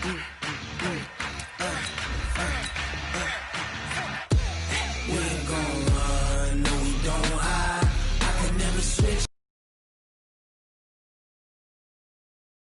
We ain't gon' run, no we don't hide. I can never switch.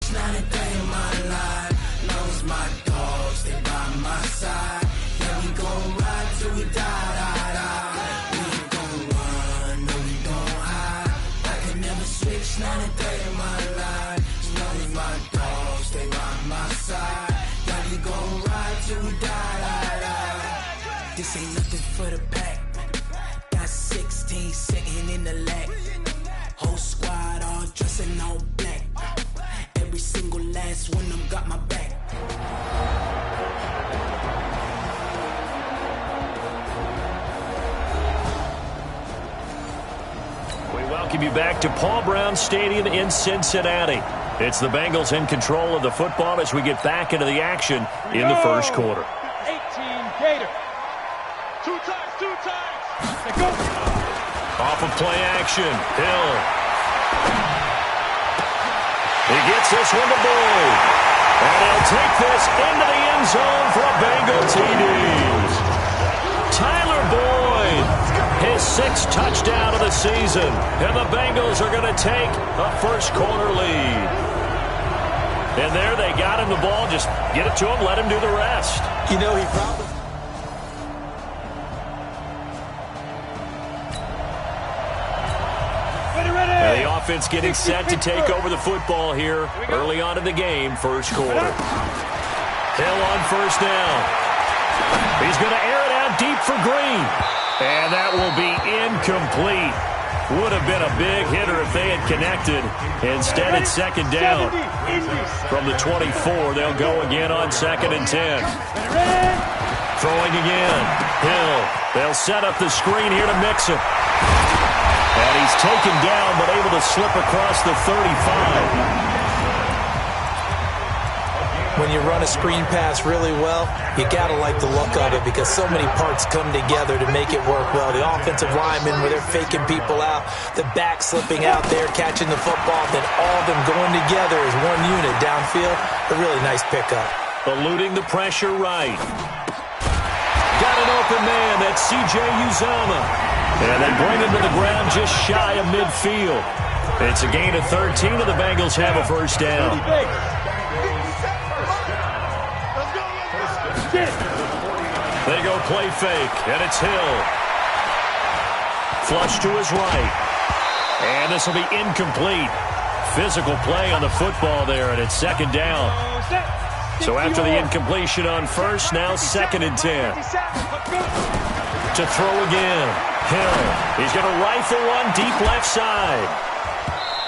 It's not a day in my life. Long as my dogs stay by my side. Yeah, we gon' ride till we die, die, die. We ain't gon' run, no we don't hide. I can never switch, not a day in my life. As long as my dogs stay by my side. Yeah, we gon' ride till we die, die, die. This ain't nothing for the pack. Got 16 sitting in the lag. Whole squad all dressing all black. Every single last one of them got my back. We welcome you back to Paul Brown Stadium in Cincinnati. It's the Bengals in control of the football as we get back into the action in the first quarter. 18 Gator. Two times. And go. Off of play action. Hill. He gets this one to Boyd. And he'll take this into the end zone for a Bengal TD. Tyler Boyd, his 6th touchdown of the season. And the Bengals are going to take a first quarter lead. And there they got him the ball. Just get it to him, let him do the rest. You know, he probably... Now the offense getting set to take over the football here early on in the game, first quarter. Hill on first down. He's going to air it out deep for Green. And that will be incomplete. Would have been a big hitter if they had connected. Instead, it's second down. From the 24, they'll go again on 2nd and 10. Throwing again. Hill. They'll set up the screen here to mix it. And he's taken down, but able to slip across the 35. When you run a screen pass really well, you got to like the look of it because so many parts come together to make it work well. The offensive linemen, where they're faking people out, the back slipping out there, catching the football, then all of them going together as one unit downfield. A really nice pickup. Eluding the pressure right. Got an open man. That's C.J. Uzomah. And they bring him to the ground just shy of midfield. It's a gain of 13, and the Bengals have a first down. They go play fake, and it's Hill. Flush to his right. And this will be incomplete. Physical play on the football there, and it's second down. So after the incompletion on first, now 2nd and 10. To throw again. Hill. He's going to rifle one deep left side.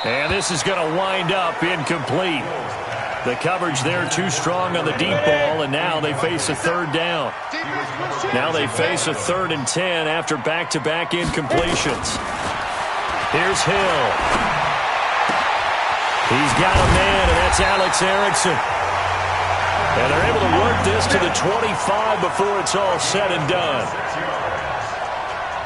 And this is going to wind up incomplete. The coverage there too strong on the deep ball, and now they face a third down. Now they face a 3rd and 10 after back-to-back incompletions. Here's Hill. He's got a man, and that's Alex Erickson. And they're able to work this to the 25 before it's all said and done.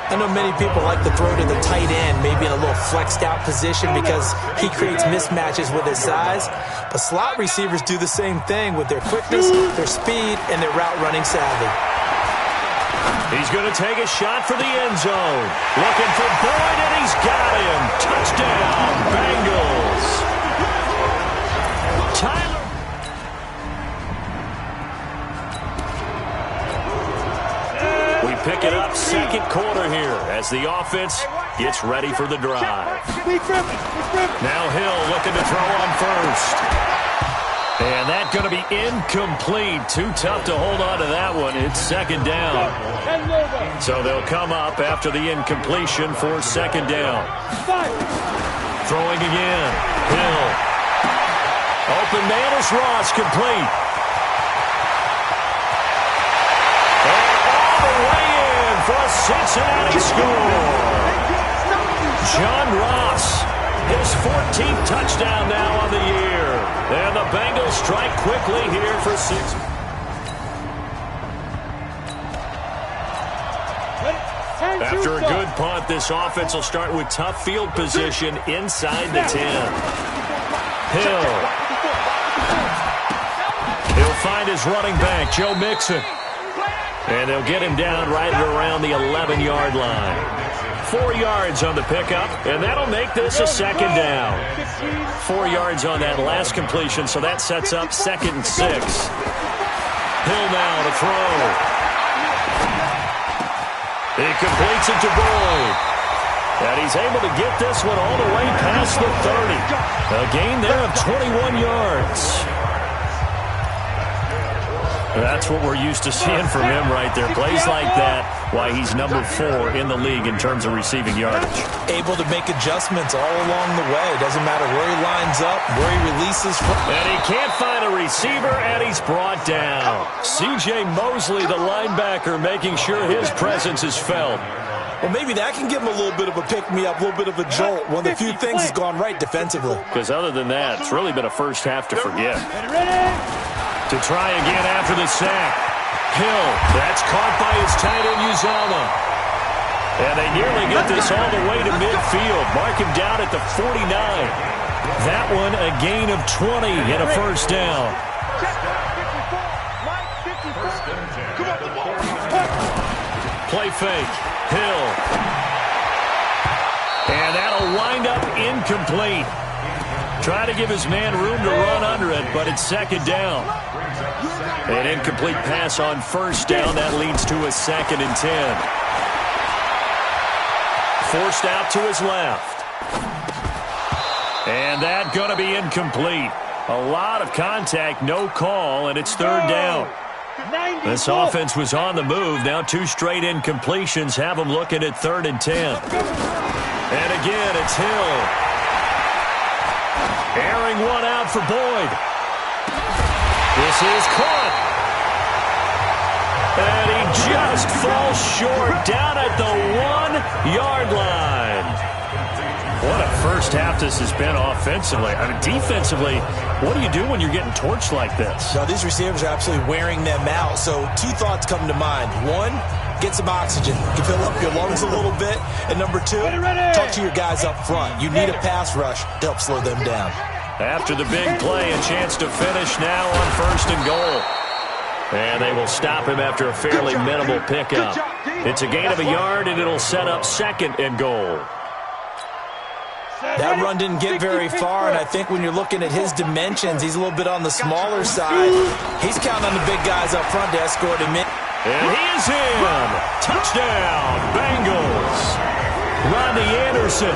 I know many people like to throw to the tight end, maybe in a little flexed out position because he creates mismatches with his size. But slot receivers do the same thing with their quickness, their speed, and their route running savvy. He's going to take a shot for the end zone. Looking for Boyd, and he's got him. Touchdown, Bengals. Tyler. We pick it up second quarter here as the offense gets ready for the drive. Now Hill looking to throw on first. And that's going to be incomplete. Too tough to hold on to that one. It's second down. So they'll come up after the incompletion for second down. Throwing again. Hill. Open man is Ross, complete. And all the way in for a Cincinnati score. John Ross, his 14th touchdown now on the year. And the Bengals strike quickly here for 6. After a good punt, this offense will start with tough field position inside the 10. Hill. He'll find his running back, Joe Mixon. And they'll get him down right around the 11-yard line. 4 yards on the pickup, and that'll make this a second down. 4 yards on that last completion, so that sets up 2nd and 6. Hill now to throw. He completes it to Boyd. And he's able to get this one all the way past the 30. A gain there of 21 yards. That's what we're used to seeing from him right there. Plays like that, why he's number 4 in the league in terms of receiving yardage. Able to make adjustments all along the way. Doesn't matter where he lines up, where he releases from. And he can't find a receiver, and he's brought down. C.J. Mosley, the linebacker, making sure his presence is felt. Well, maybe that can give him a little bit of a pick-me-up, a little bit of a jolt. One of the few things has gone right defensively. Because other than that, it's really been a first half to forget. To try again after the sack. Hill, that's caught by his tight end, Uzama. And they nearly get this all the way to midfield. Mark him down at the 49. That one a gain of 20 and a first down. Play fake. Hill. And that'll wind up incomplete. Try to give his man room to run under it, but it's second down. An incomplete pass on first down. That leads to a 2nd and 10. Forced out to his left. And that going to be incomplete. A lot of contact, no call, and it's third down. This offense was on the move. Now 2 straight incompletions have them looking at 3rd and 10. And again, it's Hill. Airing one out for Boyd. This is caught. And he just falls short down at the 1-yard line. What a first half this has been offensively. I mean, defensively, what do you do when you're getting torched like this? Now, these receivers are absolutely wearing them out. So 2 thoughts come to mind. 1, get some oxygen. You can fill up your lungs a little bit. And number 2, talk to your guys up front. You need a pass rush to help slow them down. After the big play, a chance to finish now on 1st and goal. And they will stop him after a fairly minimal pickup. It's a gain of a yard, and it'll set up 2nd and goal. That run didn't get very far, and I think when you're looking at his dimensions, he's a little bit on the smaller side. He's counting on the big guys up front to escort him in. And he is in. Touchdown, Bengals. Rodney Anderson.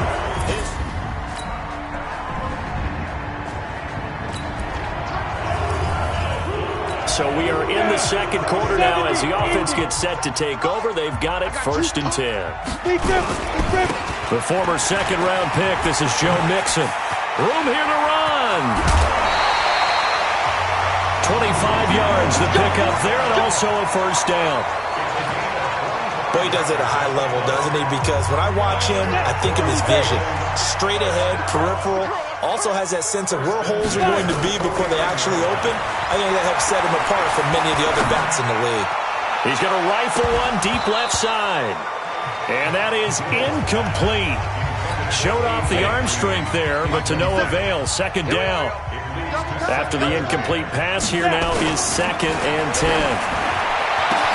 So we are in the second quarter now as the offense gets set to take over. They've got it 1st and 10. The former second-round pick, this is Joe Mixon. Room here to run. 25 yards, the pickup there, and also a first down. Boy, he does it at a high level, doesn't he? Because when I watch him, I think of his vision. Straight ahead, peripheral. Also has that sense of where holes are going to be before they actually open. I think that helps set him apart from many of the other backs in the league. He's going to rifle one deep left side. And that is incomplete. Showed off the arm strength there, but to no avail. Second down. After the incomplete pass, here now is 2nd and 10.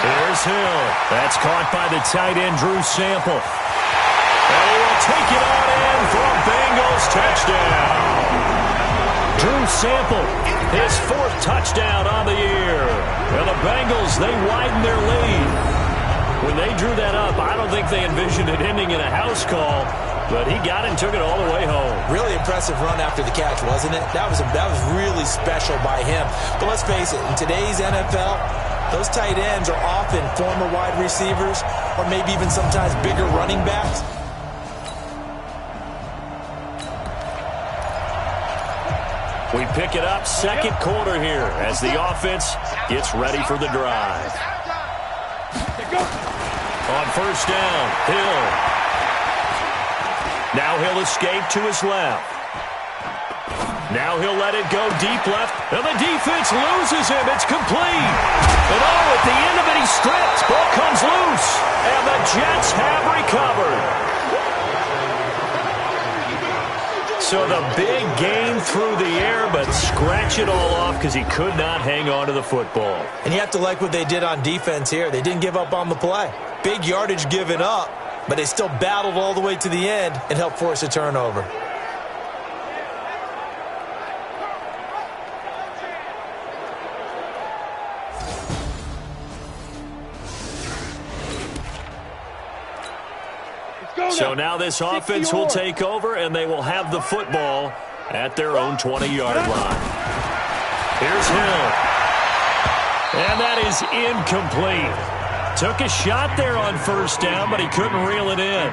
Here's Hill. That's caught by the tight end, Drew Sample. And he will take it on in for a Bengals touchdown. Drew Sample, his 4th touchdown on the year. And the Bengals, they widen their lead. When they drew that up, I don't think they envisioned it ending in a house call, but he got it and took it all the way home. Really impressive run after the catch, wasn't it? That was really special by him. But let's face it, in today's NFL, those tight ends are often former wide receivers or maybe even sometimes bigger running backs. We pick it up, second quarter here as the offense gets ready for the drive. On first down, Hill. Now he'll escape to his left. Now he'll let it go deep left, and the defense loses him. It's complete. And at the end of it, he stripped. Ball comes loose, and the Jets have recovered. So the big gain through the air, but scratch it all off because he could not hang on to the football. And you have to like what they did on defense here. They didn't give up on the play. Big yardage given up, but they still battled all the way to the end and helped force a turnover. So now this offense will take over, and they will have the football at their own 20-yard line. Here's Hill. And that is incomplete. Took a shot there on first down, but he couldn't reel it in.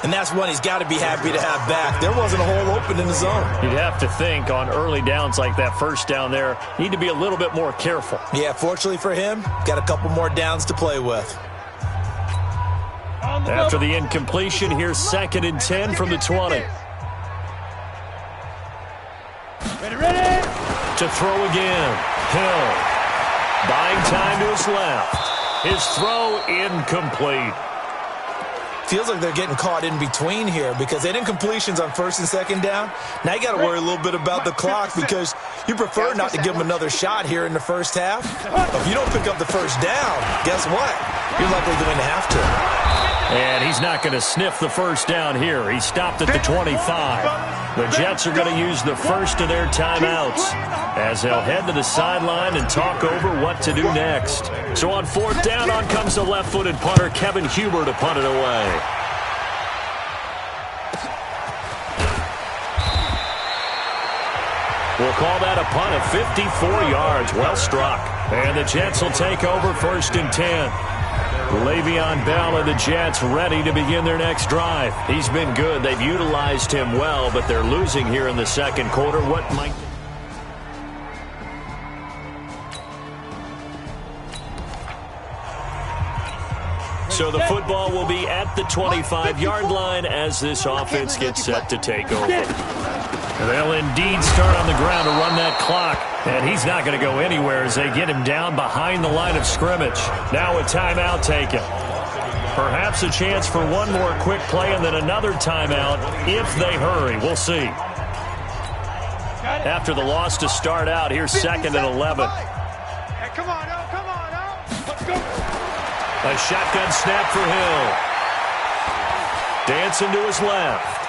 And that's one he's got to be happy to have back. There wasn't a hole open in the zone. You'd have to think on early downs like that first down there, you need to be a little bit more careful. Yeah, fortunately for him, got a couple more downs to play with. After the incompletion, here's 2nd and 10 from the 20. Ready. To throw again. Hill. Buying time to his left. His throw incomplete. Feels like they're getting caught in between here because they had incompletions on 1st and 2nd down. Now you got to worry a little bit about the clock because you prefer not to give them another shot here in the first half. If you don't pick up the first down, guess what? You're likely going to have to. And he's not going to sniff the first down here. He stopped at the 25. The Jets are going to use the first of their timeouts as they'll head to the sideline and talk over what to do next. So on 4th down, on comes the left-footed punter, Kevin Huber, to punt it away. We'll call that a punt of 54 yards. Well struck. And the Jets will take over 1st and 10. Le'Veon Bell and the Jets ready to begin their next drive. He's been good. They've utilized him well, but they're losing here in the second quarter. What might... So the football will be at the 25-yard line as this offense gets set to take over. They'll indeed start on the ground to run that clock, and he's not going to go anywhere as they get him down behind the line of scrimmage. Now a timeout taken. Perhaps a chance for one more quick play and then another timeout if they hurry. We'll see. After the loss to start out, here's 2nd and 11. Hey, come on, let's go. A shotgun snap for Hill. Dancing to his left.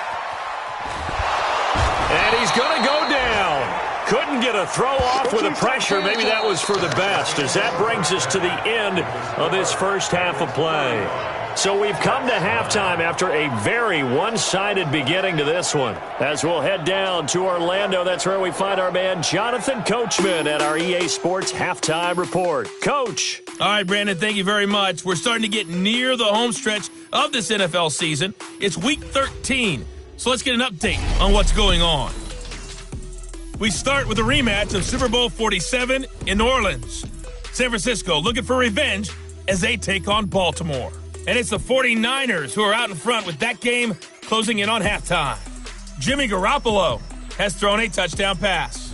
And he's going to go down. Couldn't get a throw off with the pressure. Maybe that was for the best, as that brings us to the end of this first half of play. So we've come to halftime after a very one-sided beginning to this one. As we'll head down to Orlando, that's where we find our man Jonathan Coachman at our EA Sports Halftime Report. Coach. All right, Brandon, thank you very much. We're starting to get near the home stretch of this NFL season. It's Week 13, so let's get an update on what's going on. We start with a rematch of Super Bowl 47 in New Orleans. San Francisco looking for revenge as they take on Baltimore. And it's the 49ers who are out in front with that game closing in on halftime. Jimmy Garoppolo has thrown a touchdown pass.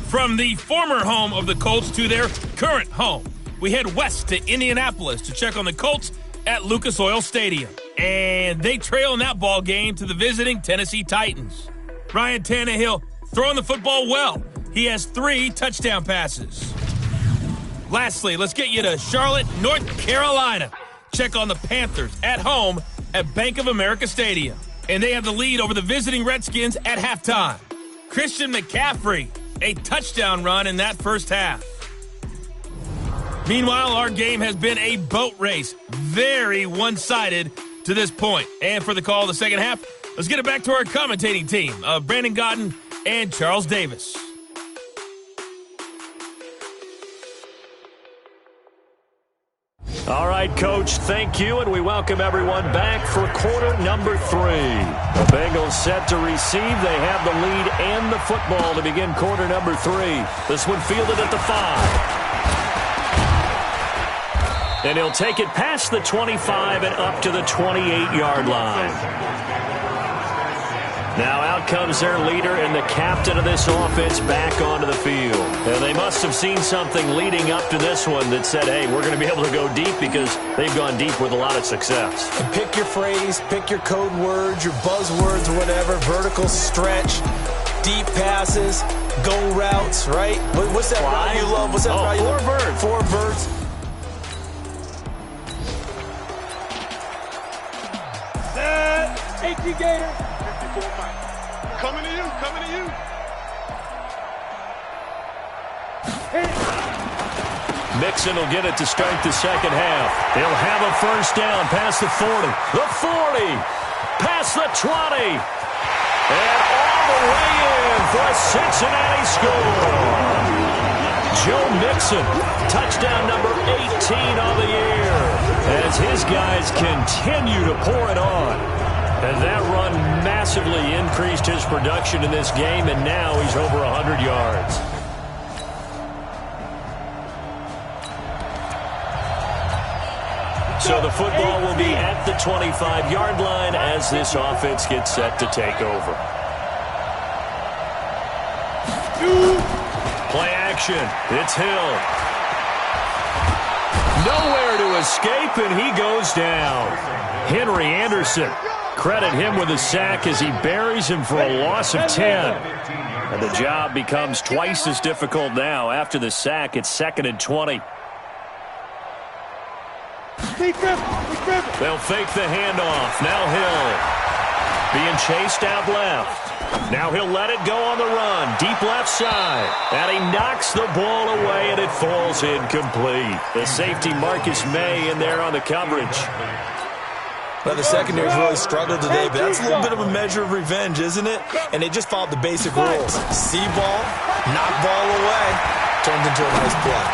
From the former home of the Colts to their current home, we head west to Indianapolis to check on the Colts at Lucas Oil Stadium. And they trail in that ball game to the visiting Tennessee Titans. Ryan Tannehill throwing the football well. He has 3 touchdown passes. Lastly, let's get you to Charlotte, North Carolina. Check on the Panthers at home at Bank of America Stadium. And they have the lead over the visiting Redskins at halftime. Christian McCaffrey, a touchdown run in that first half. Meanwhile, our game has been a boat race. Very one-sided to this point. And for the call of the second half, let's get it back to our commentating team of Brandon Godden and Charles Davis. All right, Coach, thank you, and we welcome everyone back for quarter number 3. The Bengals set to receive. They have the lead and the football to begin quarter number 3. This one fielded at the 5. And he'll take it past the 25 and up to the 28-yard line. Now out comes their leader and the captain of this offense back onto the field. And they must have seen something leading up to this one that said, hey, we're going to be able to go deep because they've gone deep with a lot of success. And pick your phrase, pick your code words, your buzzwords, whatever, vertical stretch. deep passes, go routes, right? What's that route you love? What's that route you love? Four birds. Set. 18 Gator. 54 Mike. Coming to you. Hit it. Mixon will get it to start the second half. He'll have a first down past the 40. The 40. Past the 20. And all the way in for a Cincinnati score. Joe Mixon, touchdown number 18 on the year, as his guys continue to pour it on. And that run massively increased his production in this game, and now he's over 100 yards. So the football will be at the 25-yard line as this offense gets set to take over. Play action. It's Hill. Nowhere to escape, and he goes down. Henry Anderson. Credit him with a sack as he buries him for a loss of 10. And the job becomes twice as difficult now. After the sack, it's 2nd and 20. They'll fake the handoff. Now Hill being chased out left. Now he'll let it go on the run. Deep left side. And he knocks the ball away, and it falls incomplete. The safety Marcus May in there on the coverage. Well, the secondary's really struggled today, but that's a little bit of a measure of revenge, isn't it? And they just followed the basic rules. See ball, knock ball away. Turns into a nice play.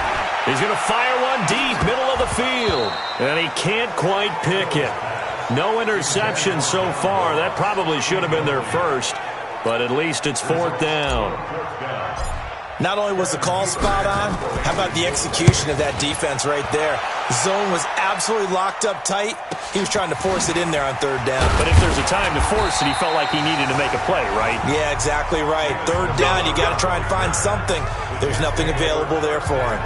He's going to fire one deep, middle of the field. And he can't quite pick it. No interception so far. That probably should have been their first, but at least it's 4th down. Not only was the call spot on, how about the execution of that defense right there? Zone was absolutely locked up tight. He was trying to force it in there on 3rd down. But if there's a time to force it, he felt like he needed to make a play, right? Yeah, exactly right. 3rd down, you got to try and find something. There's nothing available there for him.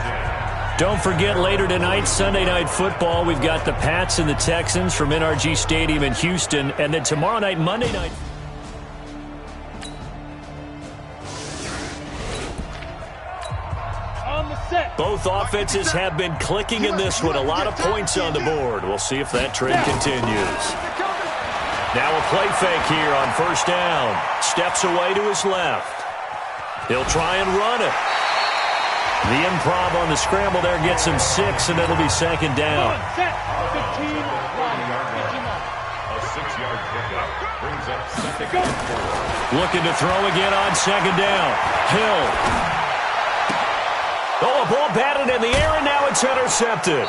Don't forget, later tonight, Sunday Night Football, we've got the Pats and the Texans from NRG Stadium in Houston. And then tomorrow night, Monday night. Both offenses have been clicking in this one. A lot of points on the board. We'll see if that trend continues. Now a play fake here on 1st down. Steps away to his left. He'll try and run it. The improv on the scramble there gets him 6, and it'll be 2nd down. Looking to throw again on 2nd down. Hill. Oh, a ball batted in the air, and now it's intercepted.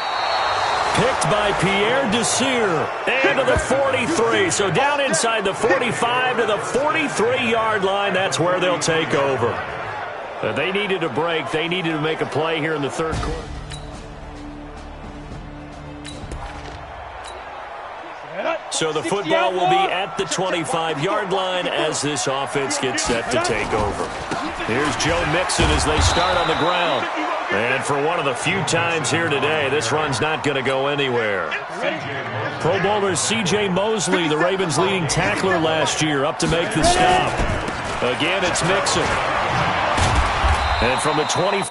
Picked by Pierre Desir. And to the 43. So down inside the 45 to the 43-yard line. That's where they'll take over. They needed a break. They needed to make a play here in the 3rd quarter. So the football will be at the 25-yard line as this offense gets set to take over. Here's Joe Mixon as they start on the ground. And for one of the few times here today, this run's not going to go anywhere. Pro Bowler C.J. Mosley, the Ravens' leading tackler last year, up to make the stop. Again, it's Mixon. And from the 20...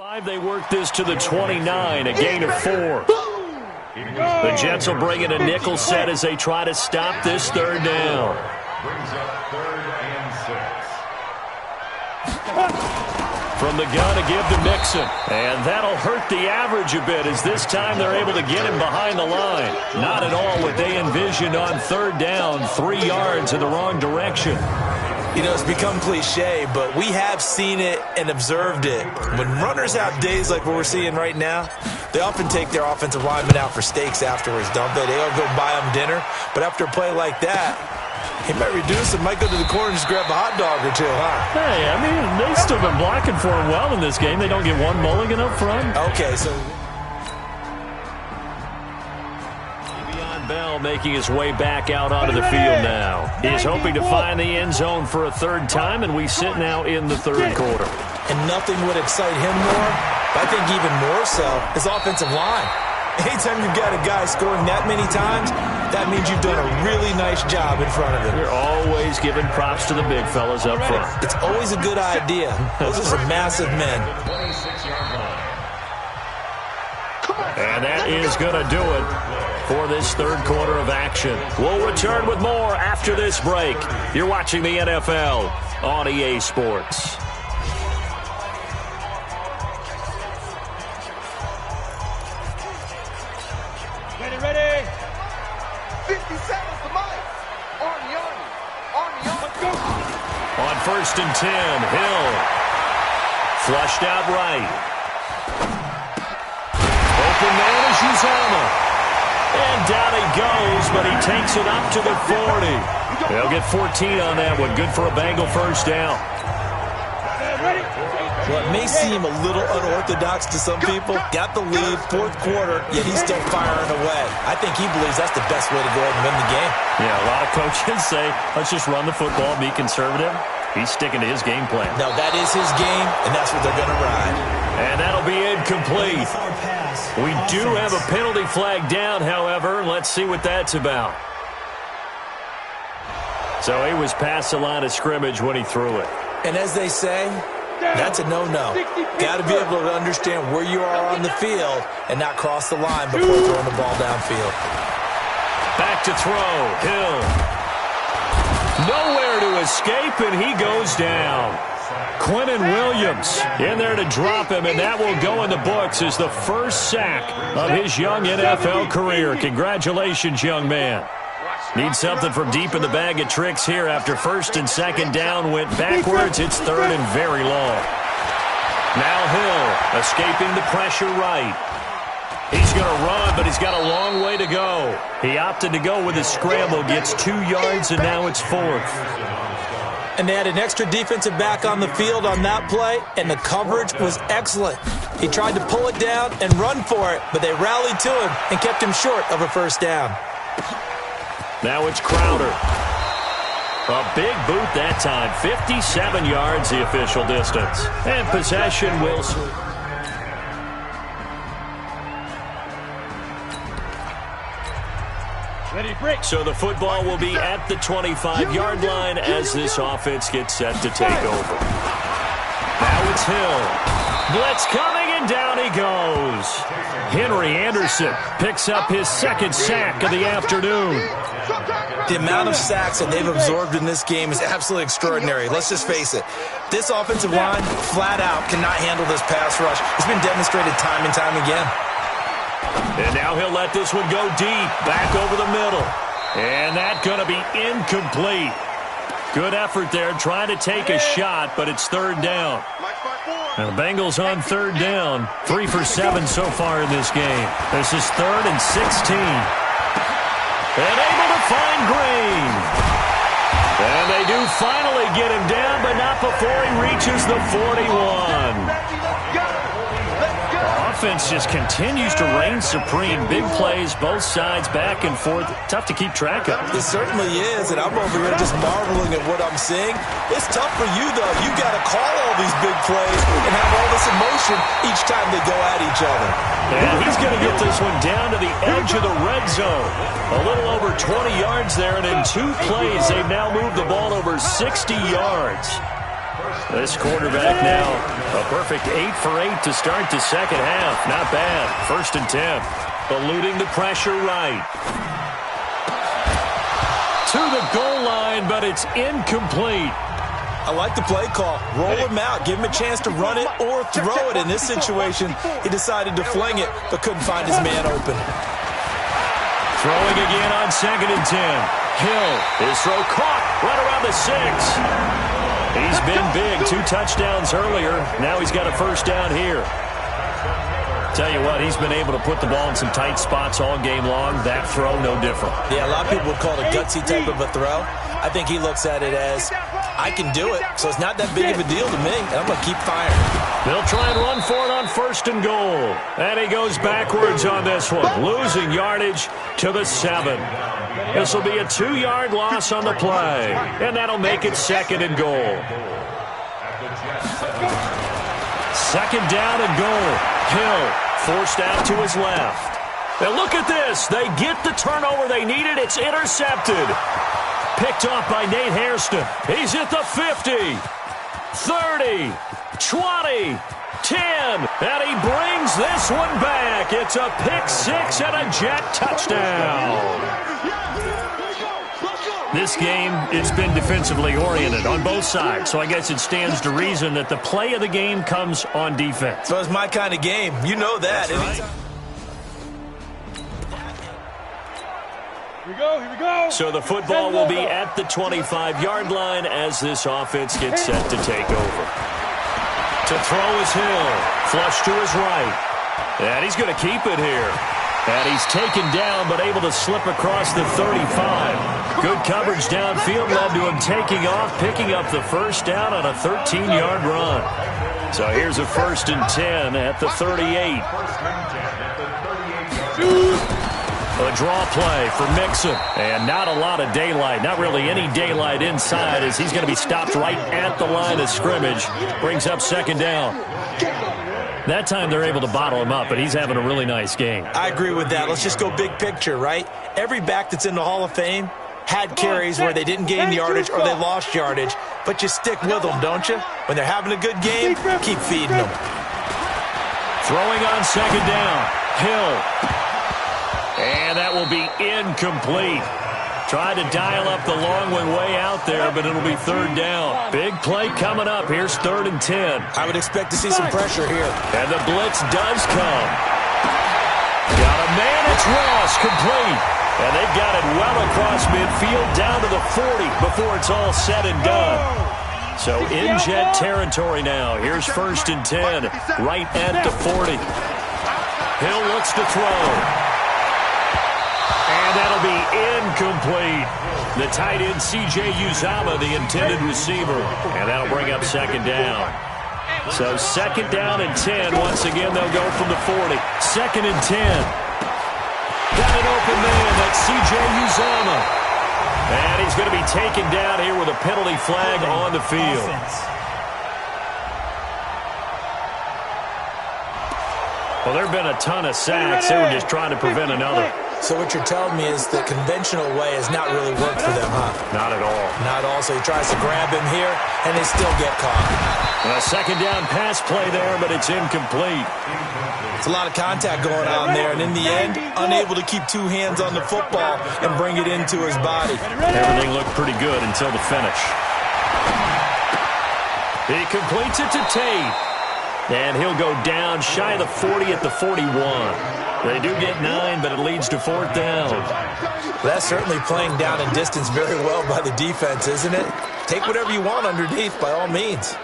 They work this to the 29, a gain of 4. The Jets will bring in a nickel set as they try to stop this third down. Brings up 3rd and 6. From the gun to give to Mixon. And that'll hurt the average a bit as this time they're able to get him behind the line. Not at all what they envisioned on third down, 3 yards in the wrong direction. You know, it's become cliche, but we have seen it and observed it. When runners have days like what we're seeing right now, they often take their offensive linemen out for steaks afterwards, don't they? They all go buy them dinner. But after a play like that, he might reduce and might go to the corner and just grab a hot dog or two, huh? Hey, I mean, they've still been blocking for him well in this game. They don't get one mulligan up front. Okay, so Bell making his way back out onto the field now. He's hoping to find the end zone for a third time, and we sit now in the third quarter. And nothing would excite him more, but I think even more so, his offensive line. Anytime you've got a guy scoring that many times, that means you've done a really nice job in front of him. You're always giving props to the big fellas up front. It's always a good idea. Those are some massive men. And that is going to do it for this third quarter of action. We'll return with more after this break. You're watching the NFL on EA Sports. Ready. 50 seconds to Mike. Arnie. Let's go. On 1st and 10, Hill. Flushed out right. Open man is Uzama. And down he goes, but he takes it up to the 40. They'll get 14 on that one. Good for a Bengal first down. Well, it may seem a little unorthodox to some people. Got the lead, 4th quarter, yet he's still firing away. I think he believes that's the best way to go ahead and win the game. Yeah, a lot of coaches say, let's just run the football, be conservative. He's sticking to his game plan. No, that is his game, and that's what they're going to ride. And that'll be incomplete. We do have a penalty flag down, however. Let's see what that's about. So he was past the line of scrimmage when he threw it. And as they say, that's a no-no. Got to be able to understand where you are on the field and not cross the line before throwing the ball downfield. Back to throw. Hill. Nowhere to escape, and he goes down. Quentin Williams in there to drop him, and that will go in the books as the first sack of his young NFL career. Congratulations, young man. Need something from deep in the bag of tricks here after 1st and 2nd down went backwards. It's 3rd and very long. Now Hill escaping the pressure right. He's going to run, but he's got a long way to go. He opted to go with his scramble, gets 2 yards, and now it's 4th. And they had an extra defensive back on the field on that play, and the coverage was excellent. He tried to pull it down and run for it, but they rallied to him and kept him short of a first down. Now it's Crowder. A big boot that time. 57 yards the official distance. And possession, Wilson. Ready, break. So the football will be at the 25-yard line as this offense gets set to take over. Now it's Hill. Blitz coming, and down he goes. Henry Anderson picks up his 2nd sack of the afternoon. The amount of sacks that they've absorbed in this game is absolutely extraordinary. Let's just face it. This offensive line, flat out, cannot handle this pass rush. It's been demonstrated time and time again. And now he'll let this one go deep, back over the middle. And that's going to be incomplete. Good effort there, trying to take a shot, but it's 3rd down. And the Bengals on 3rd down, 3 for 7 so far in this game. This is 3rd and 16. And able to find Green. And they do finally get him down, but not before he reaches the 41. Offense just continues to reign supreme. Big plays, both sides, back and forth. Tough to keep track of. It certainly is, and I'm over here just marveling at what I'm seeing. It's tough for you, though. You got to call all these big plays and have all this emotion each time they go at each other. And he's going to get this one down to the edge of the red zone. A little over 20 yards there, and in 2 plays, they've now moved the ball over 60 yards. This quarterback now, a perfect 8 for 8 to start the second half. Not bad. 1st and 10. Eluding the pressure right. To the goal line, but it's incomplete. I like the play call. Roll him out. Give him a chance to run it or throw it. In this situation, he decided to fling it, but couldn't find his man open. Throwing again on 2nd and 10. Hill, his throw caught right around the 6. He's been big. 2 touchdowns earlier. Now he's got a 1st down here. Tell you what, he's been able to put the ball in some tight spots all game long. That throw, no different. Yeah, a lot of people would call it a gutsy type of a throw. I think he looks at it as, I can do it, so it's not that big of a deal to me, and I'm going to keep firing. They'll try and run for it on 1st and goal. And he goes backwards on this one, losing yardage to the 7. This will be a 2-yard loss on the play, and that'll make it 2nd and goal. 2nd down and goal. Hill forced out to his left. And look at this. They get the turnover they needed. It's intercepted. Picked off by Nate Hairston. He's at the 50, 30, 20, 10, and he brings this one back. It's a pick 6 and a Jet touchdown. This game, it's been defensively oriented on both sides, so I guess it stands to reason that the play of the game comes on defense. So it's my kind of game. You know that. Right. Here we go. So the football will be at the 25-yard line as this offense gets set to take over. To throw is Hill. Flush to his right. And he's going to keep it here. And he's taken down but able to slip across the 35. Good coverage downfield led to him taking off, picking up the 1st down on a 13-yard run. So here's a 1st and 10 at the 38. A draw play for Mixon. And not a lot of daylight, not really any daylight inside as he's going to be stopped right at the line of scrimmage. Brings up 2nd down. That time they're able to bottle him up, but he's having a really nice game. I agree with that. Let's just go big picture, right? Every back that's in the Hall of Fame had carries where they didn't gain yardage or they lost yardage, but you stick with them, don't you? When they're having a good game, keep feeding them. Throwing on 2nd down. Hill. And that will be incomplete. Tried to dial up the long one way out there, but it'll be 3rd down. Big play coming up. Here's 3rd and 10. I would expect to see some pressure here. And the blitz does come. Got a man. It's Ross, complete. And they've got it well across midfield down to the 40 before it's all said and done. So in Jet territory now. Here's 1st and 10 right at the 40. Hill looks to throw. And that'll be incomplete. The tight end, C.J. Uzama, the intended receiver. And that'll bring up 2nd down. So 2nd down and 10. Once again, they'll go from the 40. 2nd and 10. Got an open man. That's C.J. Uzama. And he's going to be taken down here with a penalty flag on the field. Well, there have been a ton of sacks. They were just trying to prevent another. So what you're telling me is the conventional way has not really worked for them, huh? Not at all. Not at all. So he tries to grab him here, and they still get caught. A 2nd down pass play there, but it's incomplete. It's a lot of contact going on there, and in the end, unable to keep 2 hands on the football and bring it into his body. Everything looked pretty good until the finish. He completes it to Tate. And he'll go down shy of the 40 at the 41. They do get 9, but it leads to 4th down. That's certainly playing down in distance very well by the defense, isn't it? Take whatever you want underneath, by all means.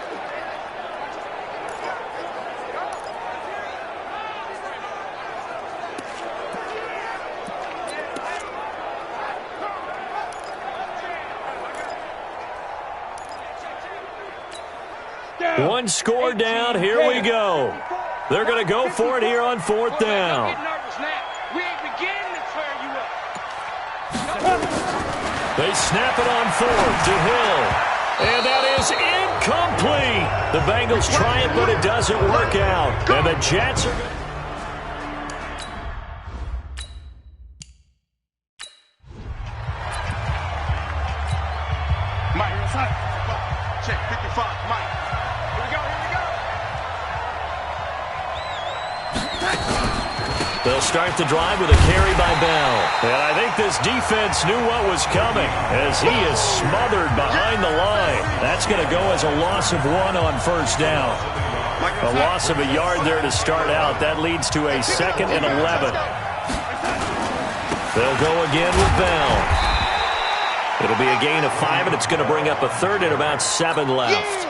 One score down. Here we go. They're going to go for it here on 4th down. They snap it on 4th to Hill. And that is incomplete. The Bengals try it, but it doesn't work out. And the Jets are going to... check, 55, Mike. Here we go, here we go. They'll start the drive with a carry by Bell. And I think this defense knew what was coming as he is smothered behind the line. That's going to go as a loss of 1 on first down. A loss of a yard there to start out. That leads to a 2nd and 11. They'll go again with Bell. It'll be a gain of 5, and it's going to bring up a 3rd and about 7 left.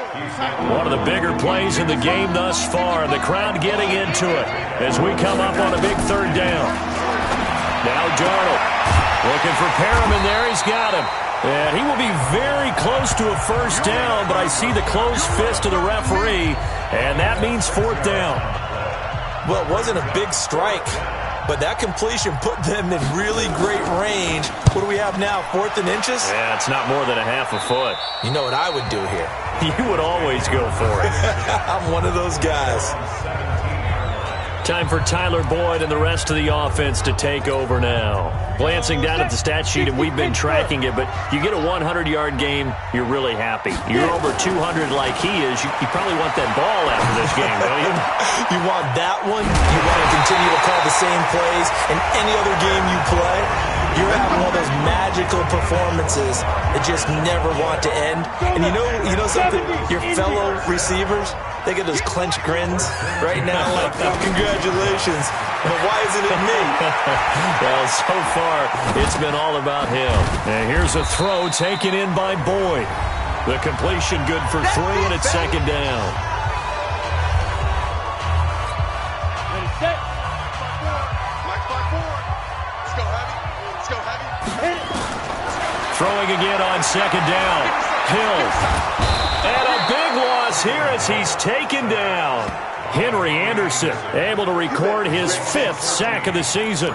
One of the bigger plays in the game thus far, and the crowd getting into it as we come up on a big 3rd down. Now Darnold looking for Perriman there. He's got him. And he will be very close to a first down, but I see the closed fist of the referee, and that means 4th down. Well, it wasn't a big strike, but that completion put them in really great range. What do we have now, 4th and inches? Yeah, it's not more than a half a foot. You know what I would do here? You would always go for it. I'm one of those guys. Time for Tyler Boyd and the rest of the offense to take over now. Glancing down at the stat sheet, and we've been tracking it, but you get a 100-yard game, you're really happy. You're over 200 like he is. You probably want that ball after this game, don't you? You want that one. You want to continue to call the same plays in any other game you play. You're having one of those magical performances that just never want to end. And you know something? Your fellow receivers, they get those clenched grins right now like, oh, congratulations. But why isn't it me? Well, so far, it's been all about him. And here's a throw taken in by Boyd. The completion good for 3, and it's 2nd down. Ready, set. Mike 5-4. Let's go heavy. Let's go heavy. Throwing again on 2nd down. Hill. And a big loss here as he's taken down. Henry Anderson able to record his 5th sack of the season.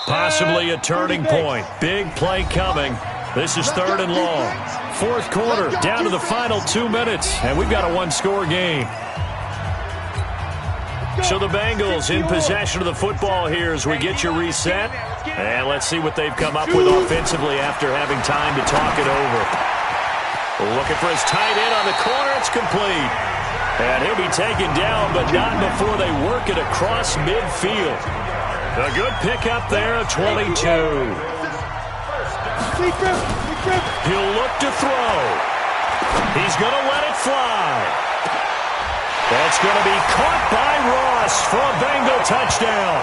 Possibly a turning point. Big play coming. This is 3rd and long. 4th quarter, down to the final 2 minutes, and we've got a 1-score game. So the Bengals in possession of the football here as we get you reset. And let's see what they've come up with offensively after having time to talk it over. Looking for his tight end on the corner. It's complete. And he'll be taken down, but not before they work it across midfield. A good pickup there, 22. He'll look to throw. He's going to let it fly. That's going to be caught by Ross for a Bengal touchdown.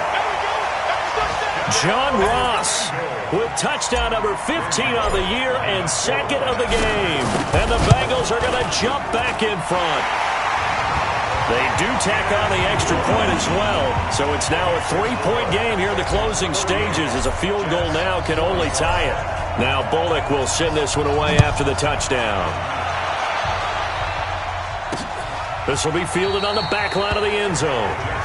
John Ross with touchdown number 15 on the year and 2nd of the game. And the Bengals are going to jump back in front. They do tack on the extra point as well. So it's now a 3-point game here in the closing stages as a field goal now can only tie it. Now Bullock will send this one away after the touchdown. This will be fielded on the back line of the end zone.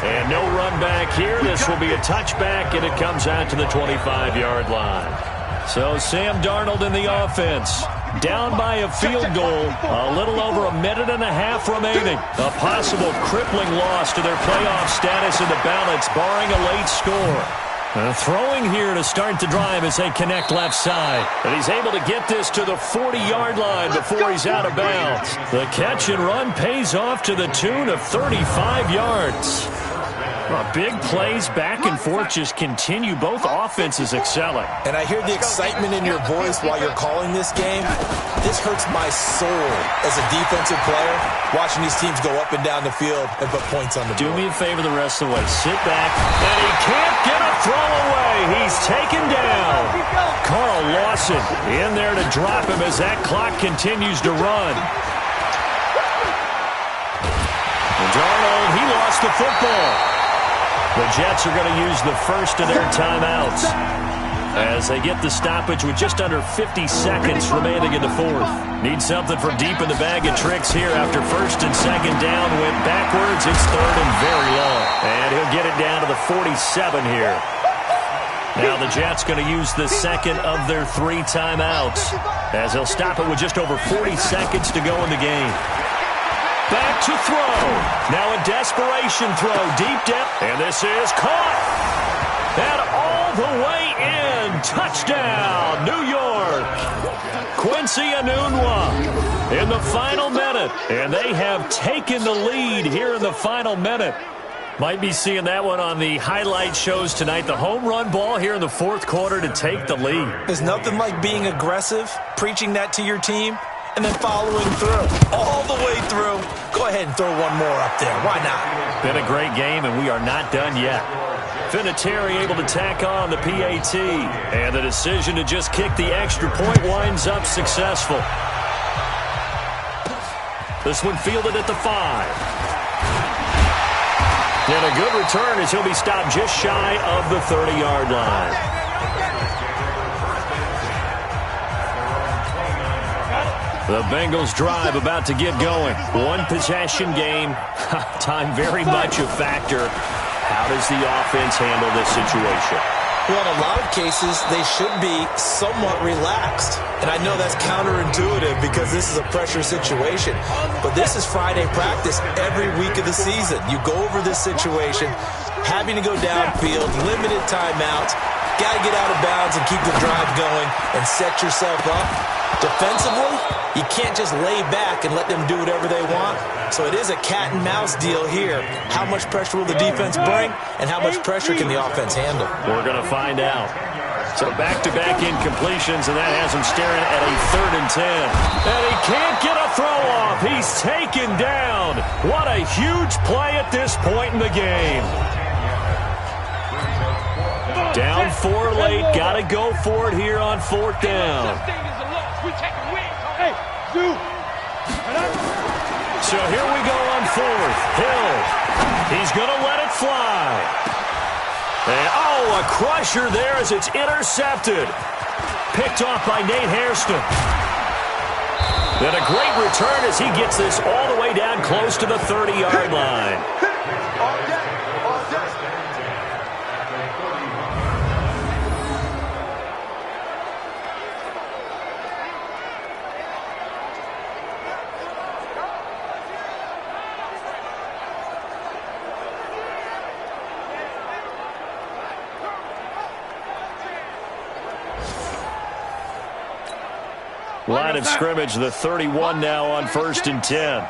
And no run back here. This will be a touchback, and it comes out to the 25-yard line. So Sam Darnold in the offense. Down by a field goal. A little over a minute and a half remaining. A possible crippling loss to their playoff status in the balance, barring a late score. Throwing here to start the drive as they connect left side. And he's able to get this to the 40-yard line before he's out of bounds. The catch and run pays off to the tune of 35 yards. Big plays back and forth just continue. Both offenses excelling. And I hear the excitement in your voice while you're calling this game. This hurts my soul as a defensive player, watching these teams go up and down the field and put points on the board. Do me a favor the rest of the way. Sit back. And he can't get a throw away. He's taken down. Carl Lawson in there to drop him as that clock continues to run. And Darnold, he lost the football. The Jets are going to use the first of their timeouts as they get the stoppage with just under 50 seconds remaining in the 4th. Need something from deep in the bag of tricks here after 1st and 2nd down. Went backwards. It's 3rd and very long. And he'll get it down to the 47 here. Now the Jets going to use the 2nd of their 3 timeouts as they'll stop it with just over 40 seconds to go in the game. Back to throw. Now a desperation throw. Deep depth. And this is caught. And all the way in. Touchdown, New York. Quincy Enunwa in the final minute. And they have taken the lead here in the final minute. Might be seeing that one on the highlight shows tonight. The home run ball here in the fourth quarter to take the lead. There's nothing like being aggressive, preaching that to your team, and then following through, all the way through. Go ahead and throw one more up there. Why not? Been a great game, and we are not done yet. Vinatieri able to tack on the PAT, and the decision to just kick the extra point winds up successful. This one fielded at the 5. And a good return as he'll be stopped just shy of the 30-yard line. The Bengals drive about to get going. One possession game. Time very much a factor. How does the offense handle this situation? Well, in a lot of cases, they should be somewhat relaxed. And I know that's counterintuitive because this is a pressure situation. But this is Friday practice every week of the season. You go over this situation, having to go downfield, limited timeouts, got to get out of bounds and keep the drive going and set yourself up. Defensively, you can't just lay back and let them do whatever they want. So it is a cat and mouse deal here. How much pressure will the defense bring, and how much pressure can the offense handle? We're going to find out. So back-to-back incompletions, and that has him staring at a 3rd and 10. And he can't get a throw off. He's taken down. What a huge play at this point in the game. Down 4 late. Got to go for it here on 4th down. So here we go on 4th. Hill. He's going to let it fly. And, oh, a crusher there as it's intercepted. Picked off by Nate Hairston. Then a great return as he gets this all the way down close to the 30-yard line. Line of scrimmage, the 31 now on 1st and 10.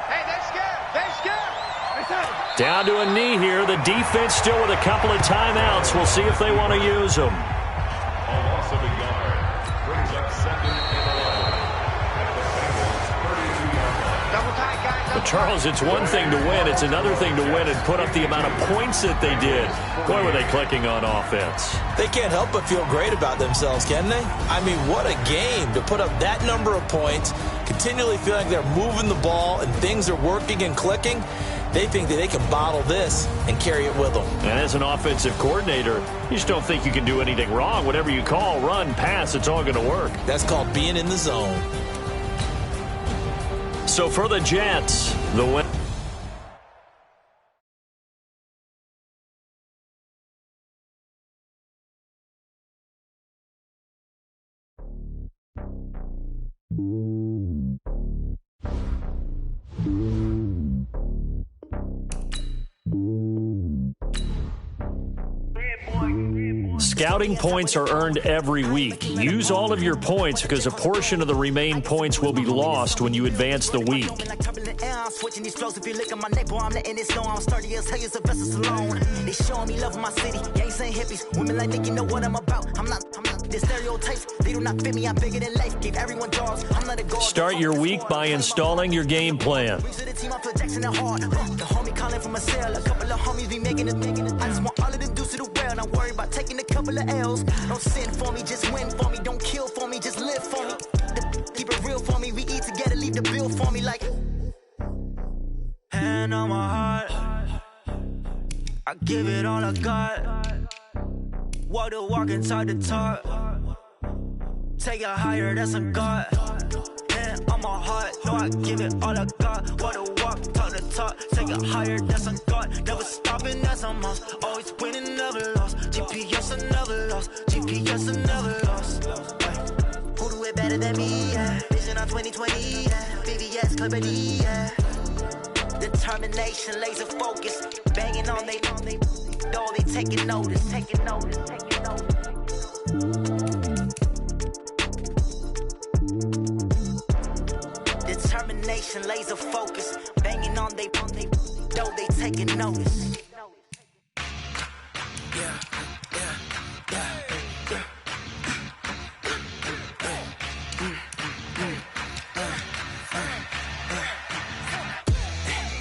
Down to a knee here. The defense still with a couple of timeouts. We'll see if they want to use them. But Charles, it's one thing to win. It's another thing to win and put up the amount of points that they did. Boy, were they clicking on offense. They can't help but feel great about themselves, can they? I mean, what a game to put up that number of points, continually feeling like they're moving the ball and things are working and clicking. They think that they can bottle this and carry it with them. And as an offensive coordinator, you just don't think you can do anything wrong. Whatever you call, run, pass, it's all going to work. That's called being in the zone. So for the Jets, the win. Scouting points are earned every week. Use all of your points because a portion of the remaining points will be lost when you advance the week. Start your week by installing your game plan. Not worry about taking a couple of L's. Don't sin for me, just win for me. Don't kill for me, just live for me. Keep it real for me. We eat together, leave the bill for me like. Hand on my heart, I give it all I got. Walk the walk inside the talk. Take it higher, that's a God. Hand on my heart, no, I give it all I got. Walk the walk, talk the talk. Take it higher, that's a God. Never stopping, that's a must. Always winning, never lost. GPS, I never lost. GPS, I never lost. Who do it better than me? Yeah. Vision on 2020. Yeah. VVS, company. Yeah. Determination, laser focus. Banging on they door, they taking notice. Taking notice, taking notice. determination, laser focus. Banging on they though they taking notice. Yeah.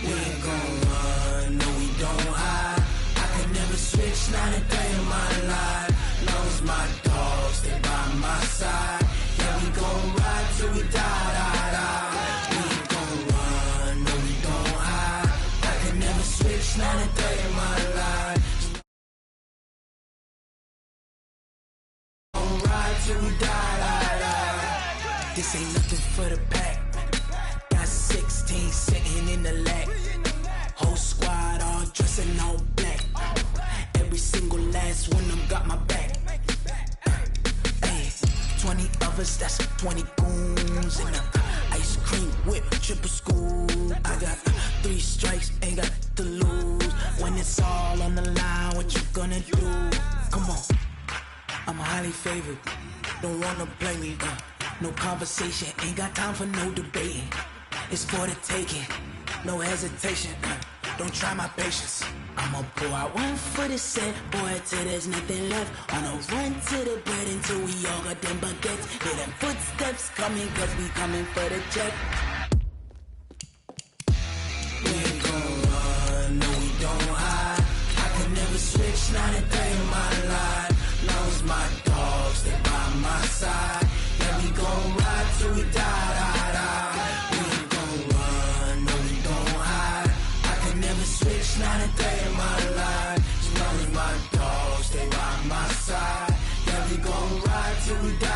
We ain't gon' run, no we don't hide. I can never switch, not a day in my life. Long as my dogs, they by my side. Yeah, we gon' ride till we die. We ain't gon' run, no we don't hide. I can never switch, not a day in my life. Gon' ride till we die. This ain't nothing for the pack. Got 16 sitting in the lap. Whole squad all dressing all black. Every single last one of them got my back. Hey, 20 of us, that's 20 goons. And ice cream whip, triple school. I got 3 strikes, ain't got to lose. When it's all on the line, what you gonna do? Come on, I'm highly favored. Don't wanna play me, no conversation, ain't got time for no debating. It's for the taking, no hesitation. Don't try my patience. I'ma pull out one for the set, boy, till there's nothing left. On a run to the bread until we all got them baguettes. Hear them footsteps coming, cause we coming for the check. We ain't gon' run, no we don't hide. I can never switch, not a day in my life. Long as my dogs, they by my side. Yeah, we gon' ride till we die. We ain't gon' run, no we don't hide. I can never switch, not a day in my life. As long as my dogs, they by my side. Yeah, we gon' ride till we die.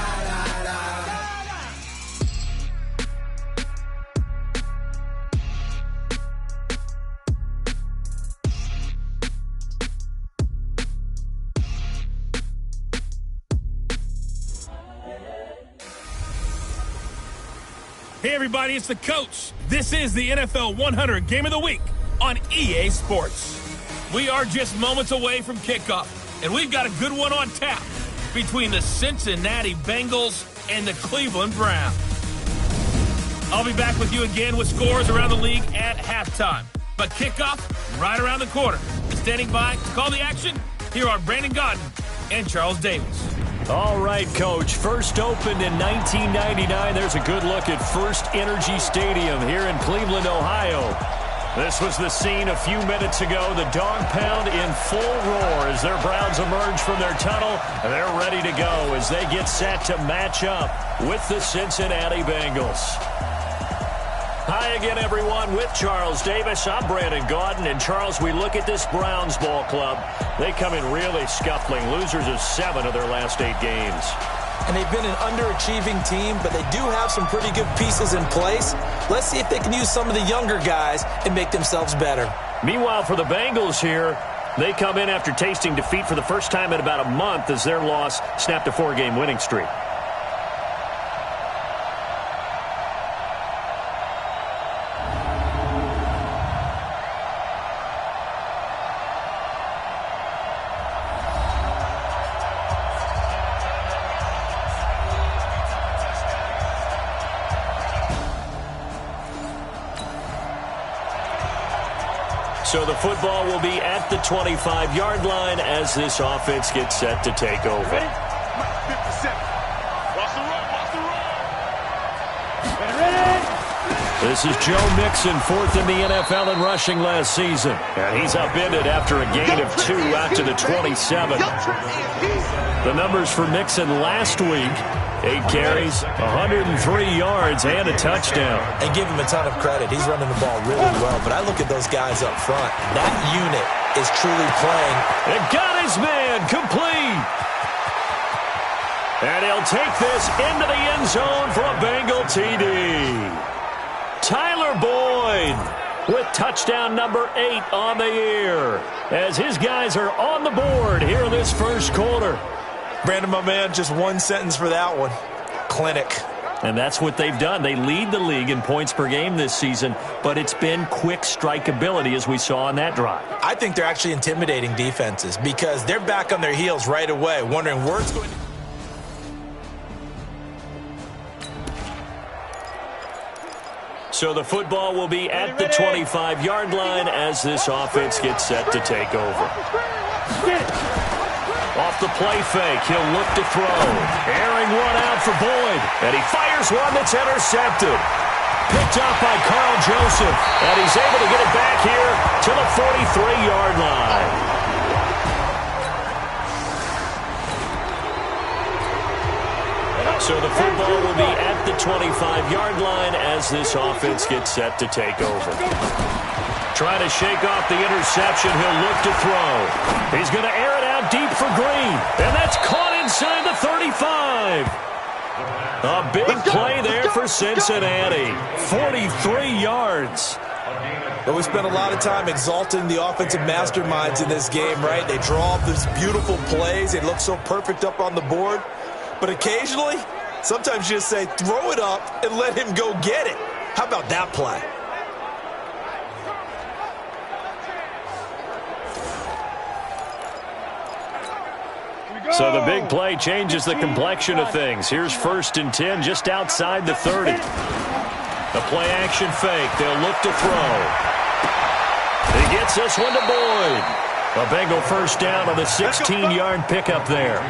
Hey everybody, it's the coach. This is the NFL 100 Game of the Week on EA Sports. We are just moments away from kickoff, and we've got a good one on tap between the Cincinnati Bengals and the Cleveland Browns. I'll be back with you again with scores around the league at halftime. But kickoff right around the corner. Standing by to call the action, here are Brandon Godden and Charles Davis. All right, Coach. First opened in 1999. There's a good look at First Energy Stadium here in Cleveland, Ohio. This was the scene a few minutes ago. The dog pound in full roar as their Browns emerge from their tunnel. They're ready to go as they get set to match up with the Cincinnati Bengals. Hi again, everyone, with Charles Davis. I'm Brandon Gaudin. And, Charles, we look at this Browns ball club. They come in really scuffling, losers of 7 of their last 8 games. And they've been an underachieving team, but they do have some pretty good pieces in place. Let's see if they can use some of the younger guys and make themselves better. Meanwhile, for the Bengals here, they come in after tasting defeat for the first time in about a month as their loss snapped a 4-game winning streak. So the football will be at the 25-yard line as this offense gets set to take over. 57. Watch the run, watch the run. Ready? This is Joe Mixon, 4th in the NFL in rushing last season. And he's upended after a gain of 2 out to the 27. The numbers for Mixon last week: 8 carries, 103 yards, and a touchdown. And give him a ton of credit. He's running the ball really well. But I look at those guys up front. That unit is truly playing. And got his man complete. And he'll take this into the end zone for a Bengal TD. Tyler Boyd with touchdown number 8 on the year as his guys are on the board here in this first quarter. Brandon, my man, just one sentence for that one. Clinic. And that's what they've done. They lead the league in points per game this season, but it's been quick strikeability as we saw on that drive. I think they're actually intimidating defenses because they're back on their heels right away, wondering where it's going to... So the football will be at the 25-yard line as this offense gets set to take over. Off the play fake, he'll look to throw. Airing one out for Boyd, and he fires one that's intercepted. Picked up by Carl Joseph, and he's able to get it back here to the 43-yard line. So the football will be at the 25-yard line as this offense gets set to take over. Trying to shake off the interception, he'll look to throw. He's going to air it out deep for Green, and that's caught inside the 35. A big play there for Cincinnati. 43 yards. But we spent a lot of time exalting the offensive masterminds in this game, right? They draw up these beautiful plays. They look so perfect up on the board. But occasionally, sometimes you just say, throw it up and let him go get it. How about that play? So the big play changes the complexion of things. Here's 1st and 10 just outside the 30. The play action fake. They'll look to throw. He gets this one to Boyd. A Bengal first down on the 16-yard pickup there.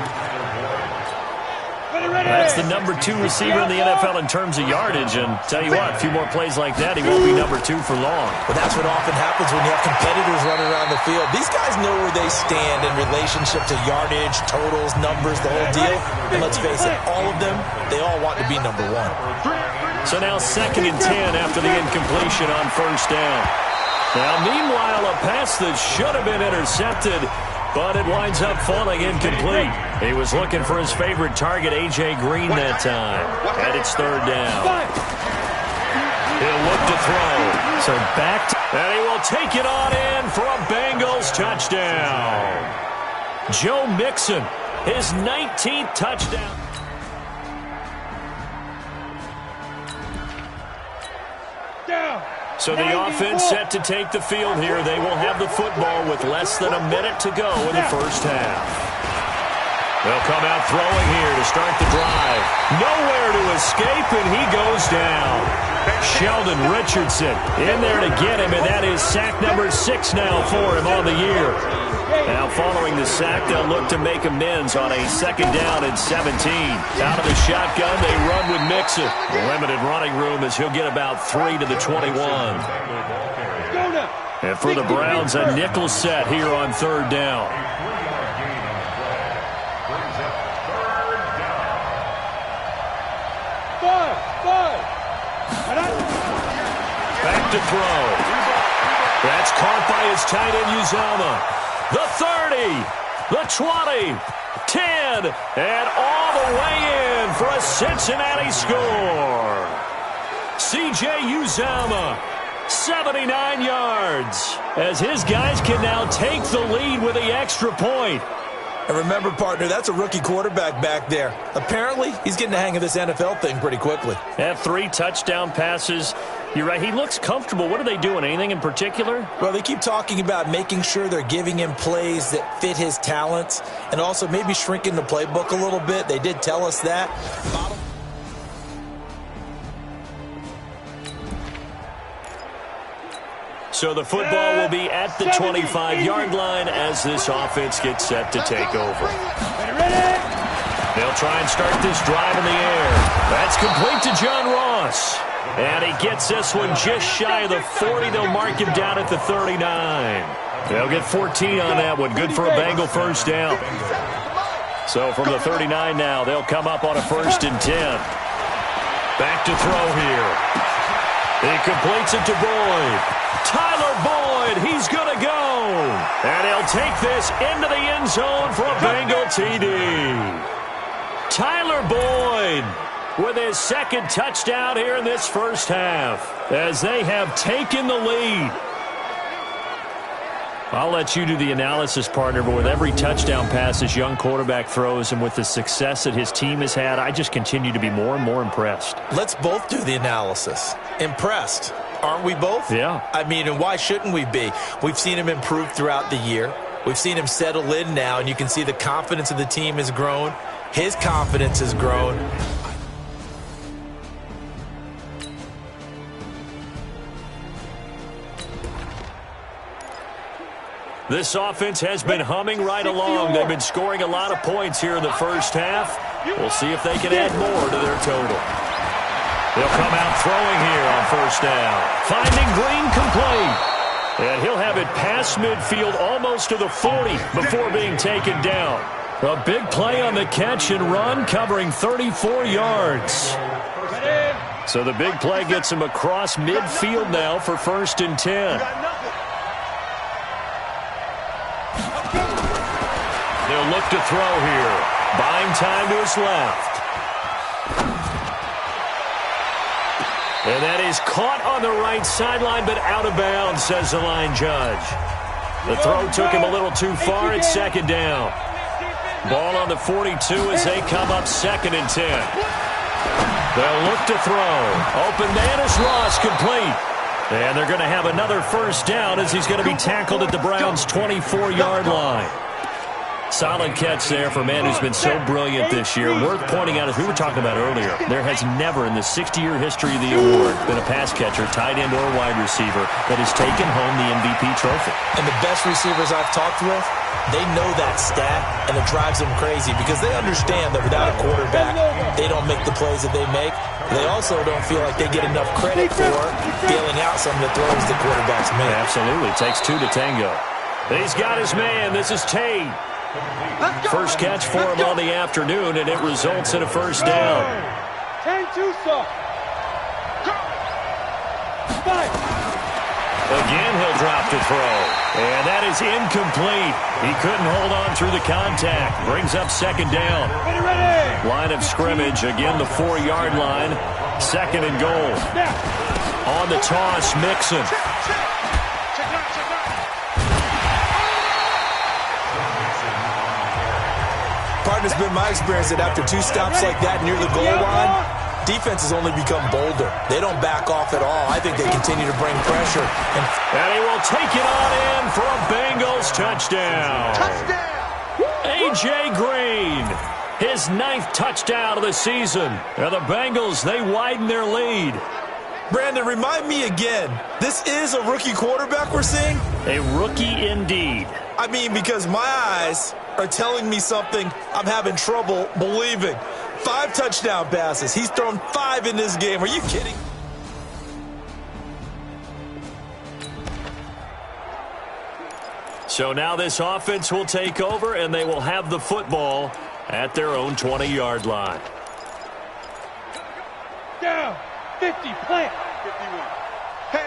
That's the number 2 receiver in the NFL in terms of yardage, and tell you what, a few more plays like that, he won't be number 2 for long. But that's what often happens when you have competitors running around the field. These guys know where they stand in relationship to yardage, totals, numbers, the whole deal. And let's face it, all of them, they all want to be number 1. So now 2nd and 10 after the incompletion on 1st down. Now, meanwhile, a pass that should have been intercepted, but it winds up falling incomplete. He was looking for his favorite target, A.J. Green, that time. And it's 3rd down. He'll look to throw. So back to... And he will take it on in for a Bengals touchdown. Joe Mixon, his 19th touchdown. So the offense set to take the field here. They will have the football with less than a minute to go in the first half. They'll come out throwing here to start the drive. Nowhere to escape, and he goes down. Sheldon Richardson in there to get him, and that is sack number 6 now for him on the year. Now following the sack, they'll look to make amends on a 2nd down and 17. Out of the shotgun, they run with Mixon. Limited running room as he'll get about 3 to the 21. And for the Browns, a nickel set here on 3rd down. Back to throw. That's caught by his tight end, Uzomah. The 30, the 20, 10, and all the way in for a Cincinnati score. C.J. Uzomah, 79 yards, as his guys can now take the lead with the extra point. And remember, partner, that's a rookie quarterback back there. Apparently, he's getting the hang of this NFL thing pretty quickly. Had 3 touchdown passes. You're right, he looks comfortable. What are they doing? Anything in particular? Well, they keep talking about making sure they're giving him plays that fit his talents and also maybe shrinking the playbook a little bit. They did tell us that. So the football will be at the 25-yard line as this offense gets set to take over. They'll try and start this drive in the air. That's complete to John Ross. And he gets this one just shy of the 40. They'll mark him down at the 39. They'll get 14 on that one. Good for a Bengal first down. So from the 39 now, they'll come up on a 1st and 10. Back to throw here. He completes it to Boyd. Tyler Boyd, he's going to go. And he'll take this into the end zone for a Bengal TD. Tyler Boyd with his 2nd touchdown here in this first half as they have taken the lead. I'll let you do the analysis, partner, but with every touchdown pass this young quarterback throws and with the success that his team has had, I just continue to be more and more impressed. Let's both do the analysis. Impressed. Aren't we both? Yeah. I mean, and why shouldn't we be? We've seen him improve throughout the year. We've seen him settle in now, and you can see the confidence of the team has grown. His confidence has grown. This offense has been humming right along. They've been scoring a lot of points here in the first half. We'll see if they can add more to their total. They'll come out throwing here on first down. Finding Green complete. And he'll have it past midfield almost to the 40 before being taken down. A big play on the catch and run, covering 34 yards. So the big play gets him across midfield now for 1st and 10. They'll look to throw here. Buying time to his left. And that is caught on the right sideline, but out of bounds, says the line judge. The throw took him a little too far. It's 2nd down. Ball on the 42 as they come up 2nd and 10. They'll look to throw. Open man is Ross, complete. And they're going to have another 1st down as he's going to be tackled at the Browns' 24-yard line. Solid catch there for a man who's been so brilliant this year. Worth pointing out, as we were talking about earlier, there has never in the 60-year history of the award been a pass catcher, tight end, or wide receiver that has taken home the MVP trophy. And the best receivers I've talked with, they know that stat, and it drives them crazy because they understand that without a quarterback, they don't make the plays that they make. They also don't feel like they get enough credit for dealing out some of the throws the quarterbacks make. Absolutely. It takes 2 to tango. He's got his man. This is Tate. First catch for him on the afternoon, and it results in a 1st down. 10-2 soft. Again, he'll drop to throw. And that is incomplete. He couldn't hold on through the contact. Brings up 2nd down. Line of scrimmage, again the 4-yard line. 2nd and goal. On the toss, Mixon. Partner, it's been my experience that after 2 stops like that near the goal line, defenses only become bolder. They don't back off at all. I think they continue to bring pressure. And he will take it on in for a Bengals touchdown. A.J. Green, his 9th touchdown of the season. And the Bengals, they widen their lead. Brandon, remind me again, this is a rookie quarterback we're seeing? A rookie indeed. I mean, because my eyes are telling me something I'm having trouble believing. 5 touchdown passes. He's thrown 5 in this game. Are you kidding? So now this offense will take over, and they will have the football at their own 20-yard line. Down. 50. Plant. 51. Hey.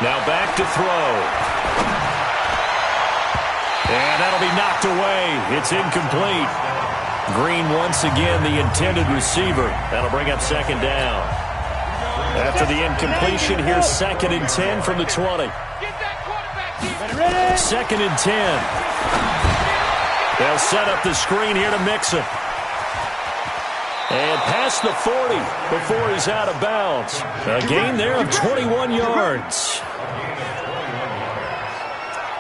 Now back to throw. And that'll be knocked away. It's incomplete. Green once again the intended receiver. That'll bring up 2nd down. After the incompletion, here's 2nd and 10 from the 20. 2nd and 10. They'll set up the screen here to Mixon. And past the 40 before he's out of bounds. A gain there of 21 yards.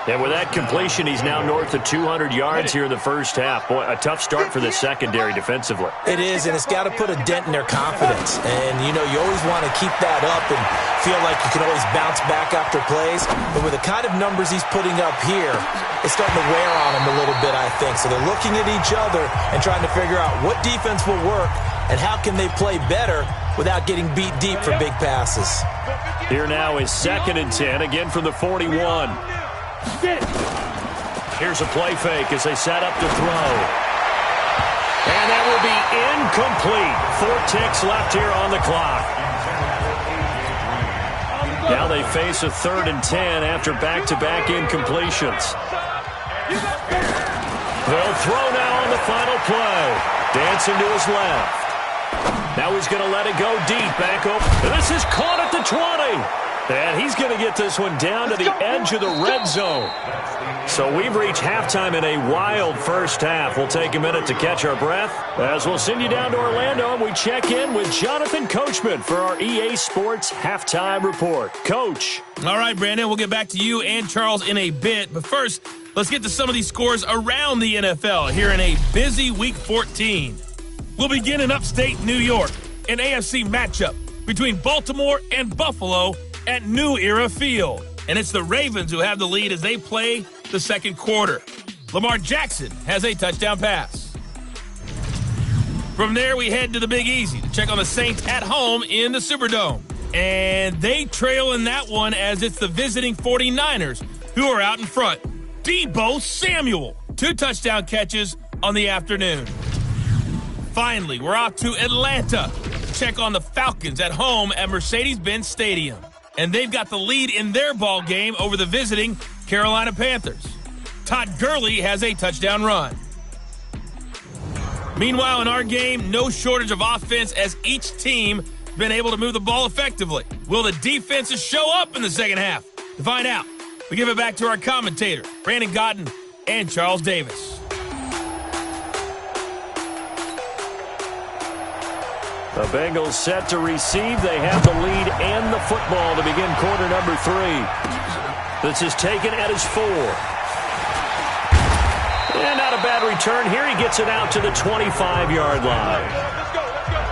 And with that completion, he's now north of 200 yards here in the first half. Boy, a tough start for the secondary defensively. It is, and it's got to put a dent in their confidence. And, you know, you always want to keep that up and feel like you can always bounce back after plays. But with the kind of numbers he's putting up here, it's starting to wear on him a little bit, I think. So they're looking at each other and trying to figure out what defense will work and how can they play better without getting beat deep for big passes. Here now is 2nd and 10, again from the 41. Here's a play fake as they set up to throw. And that will be incomplete. 4 ticks left here on the clock. Now they face a 3rd and 10 after back-to-back incompletions. They'll throw now on the final play. Dancing to his left. Now he's going to let it go deep. Back up. This is caught at the 20. And he's going to get this one down to the edge of the red zone. So we've reached halftime in a wild first half. We'll take a minute to catch our breath as we'll send you down to Orlando and we check in with Jonathan Coachman for our EA Sports Halftime Report. Coach. All right, Brandon, we'll get back to you and Charles in a bit. But first, let's get to some of these scores around the NFL here in a busy Week 14. We'll begin in upstate New York, an AFC matchup between Baltimore and Buffalo at New Era Field. And it's the Ravens who have the lead as they play the second quarter. Lamar Jackson has a touchdown pass. From there, we head to the Big Easy to check on the Saints at home in the Superdome. And they trail in that one as it's the visiting 49ers who are out in front. Deebo Samuel, 2 touchdown catches on the afternoon. Finally, we're off to Atlanta to check on the Falcons at home at Mercedes-Benz Stadium. And they've got the lead in their ball game over the visiting Carolina Panthers. Todd Gurley has a touchdown run. Meanwhile, in our game, no shortage of offense as each team has been able to move the ball effectively. Will the defenses show up in the second half? To find out, we give it back to our commentator, Brandon Gotten and Charles Davis. The Bengals set to receive. They have the lead and the football to begin quarter number 3. This is taken at his 4. And not a bad return here. He gets it out to the 25-yard line. Let's go, let's go.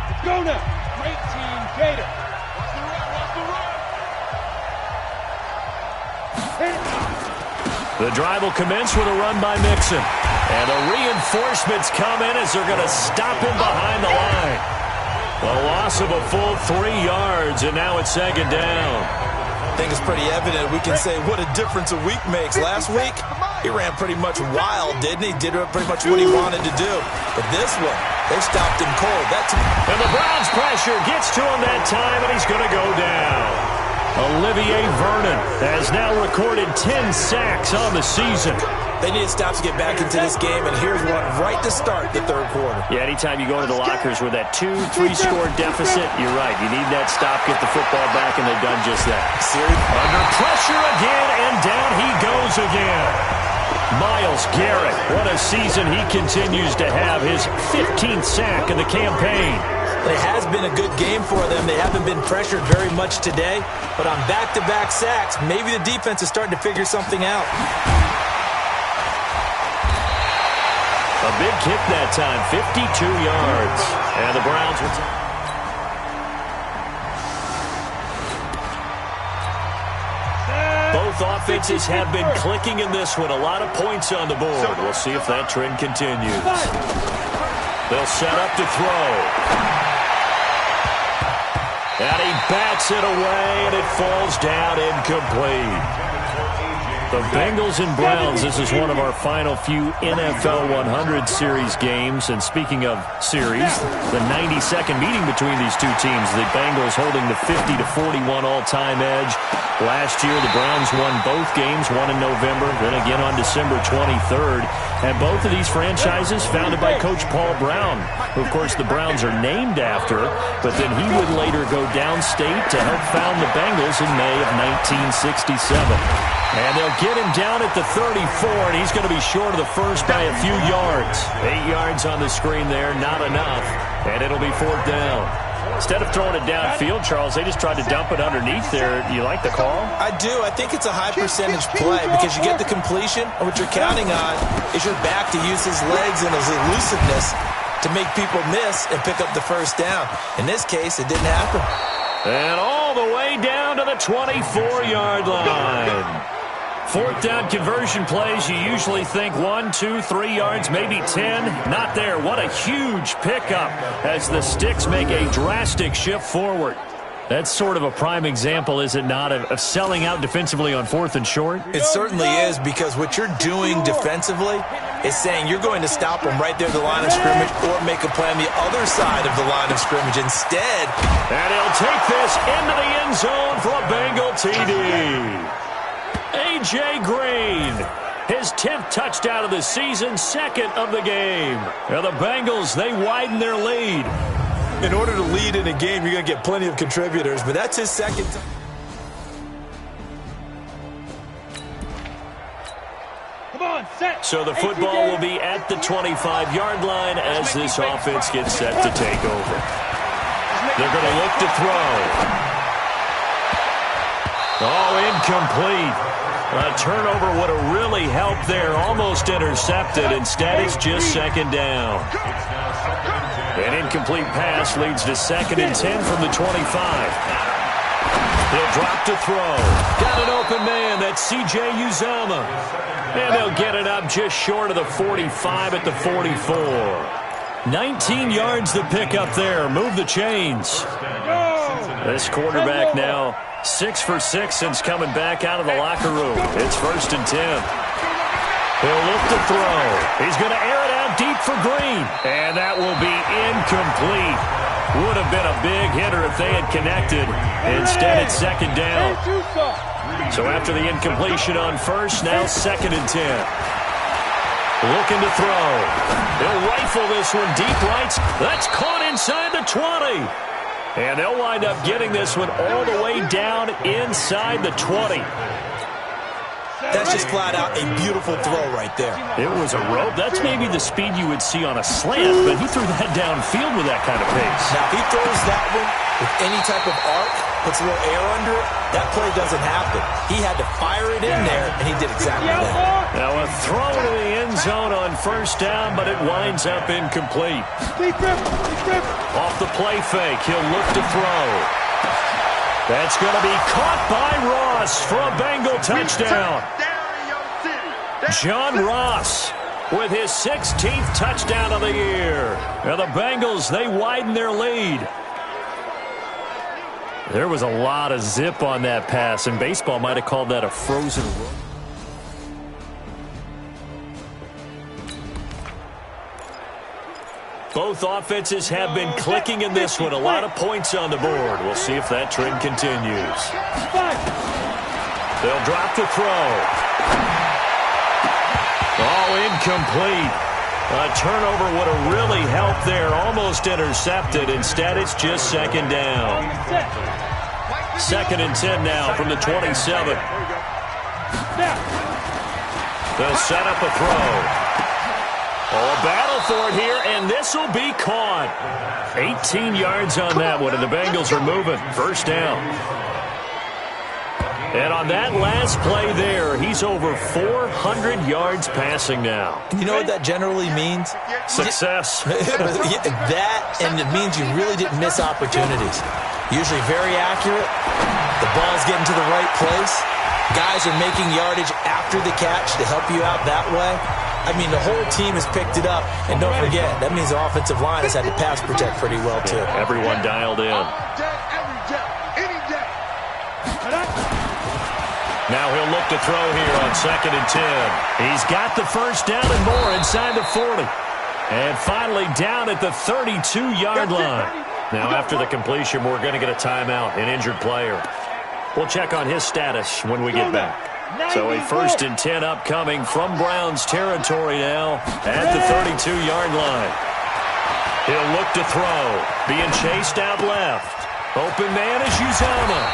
Let's go now. Great team, Gator. Watch the run, watch the run. Hit it. The drive will commence with a run by Mixon. And the reinforcements come in as they're going to stop him behind the line. A loss of a full 3 yards, and now it's second down. I think it's pretty evident. We can say what a difference a week makes. Last week, he ran pretty much wild, didn't he? Did pretty much what he wanted to do. But this one, they stopped him cold. And the Browns' pressure gets to him that time, and he's going to go down. Olivier Vernon has now recorded 10 sacks on the season. They need to stop to get back into this game, and here's one right to start the third quarter. Yeah, anytime you go into the lockers with that 2-3 score deficit, you're right. You need that stop, get the football back, and they've done just that. Under pressure again, and down he goes again. Myles Garrett, what a season he continues to have. His 15th sack of the campaign. It has been a good game for them. They haven't been pressured very much today, but on back-to-back sacks, maybe the defense is starting to figure something out. A big kick that time, 52 yards. And the Browns will both offenses have been clicking in this one. A lot of points on the board. We'll see if that trend continues. They'll set up to throw. And he bats it away, and it falls down incomplete. The Bengals and Browns, this is one of our final few NFL 100 series games. And speaking of series, the 92nd meeting between these two teams. The Bengals holding the 50-41 all-time edge. Last year, the Browns won both games, one in November, then again on December 23rd. And both of these franchises founded by Coach Paul Brown, who, of course, the Browns are named after. But then he would later go downstate to help found the Bengals in May of 1967. And they'll get him down at the 34, and he's going to be short of the first by a few yards. 8 yards on the screen there, not enough. And it'll be 4th down. Instead of throwing it downfield, Charles, they just tried to dump it underneath there. You like the call? I do. I think it's a high-percentage play because you get the completion, and what you're counting on is your back to use his legs and his elusiveness to make people miss and pick up the first down. In this case, it didn't happen. And all the way down to the 24-yard line. 4th down conversion plays, you usually think 1, 2, 3 yards, maybe 10. Not there. What a huge pickup as the Sticks make a drastic shift forward. That's sort of a prime example, is it not, of selling out defensively on 4th and short? It certainly is, because what you're doing defensively is saying you're going to stop them right there at the line of scrimmage or make a play on the other side of the line of scrimmage instead. And he'll take this into the end zone for a Bengal TD. A.J. Green, his 10th touchdown of the season, 2nd of the game. Now the Bengals, they widen their lead. In order to lead in a game, you're going to get plenty of contributors, but that's his 2nd time. Come on, set. So the football will be at the 25-yard line as this offense gets set to take over. They're going to look to throw. Oh, incomplete. A turnover would have really helped there. Almost intercepted. Instead, it's just second down. An incomplete pass leads to 2nd and 10 from the 25. He'll drop to throw. Got an open man. That's C.J. Uzomah. And they'll get it up just short of the 45 at the 44. 19 yards to pick up there. Move the chains. This quarterback now 6 for 6 since coming back out of the locker room. It's 1st and 10. He'll look to throw. He's going to air it out deep for Green. And that will be incomplete. Would have been a big hitter if they had connected. Instead, it's 2nd down. So after the incompletion on 1st, now 2nd and 10. Looking to throw. They'll rifle this one deep right. That's caught inside the 20. And they'll wind up getting this one all the way down inside the 20. That's just flat out a beautiful throw right there. It was a rope. That's maybe the speed you would see on a slant, but he threw that downfield with that kind of pace. Now, if he throws that one with any type of arc, puts a little air under it, that play doesn't happen. He had to fire it in there, and he did exactly that. Now a throw to the end zone on 1st down, but it winds up incomplete. Off the play fake, he'll look to throw. That's going to be caught by Ross for a Bengal touchdown. John Ross with his 16th touchdown of the year. Now the Bengals, they widen their lead. There was a lot of zip on that pass, and baseball might have called that a frozen run. Both offenses have been clicking in this one. A lot of points on the board. We'll see if that trend continues. They'll drop the throw. Oh, incomplete. A turnover would have really helped there. Almost intercepted. Instead, it's just 2nd down. 2nd and 10 now from the 27. They'll set up a throw. Oh, a battle for it here, and this will be caught. 18 yards on that one, and the Bengals are moving. 1st down. And on that last play there, he's over 400 yards passing now. You know what that generally means? Success. That, and it means you really didn't miss opportunities. Usually very accurate. The ball's getting to the right place. Guys are making yardage after the catch to help you out that way. I mean, the whole team has picked it up. And don't forget, that means the offensive line has had to pass protect pretty well, too. Everyone dialed in. Now he'll look to throw here on 2nd and 10. He's got the 1st down and more inside the 40. And finally down at the 32-yard line. Now after the completion, we're going to get a timeout, an injured player. We'll check on his status when we get back. So a 1st and 10 upcoming from Browns territory now at the 32-yard line. He'll look to throw. Being chased out left. Open man is Uzomah.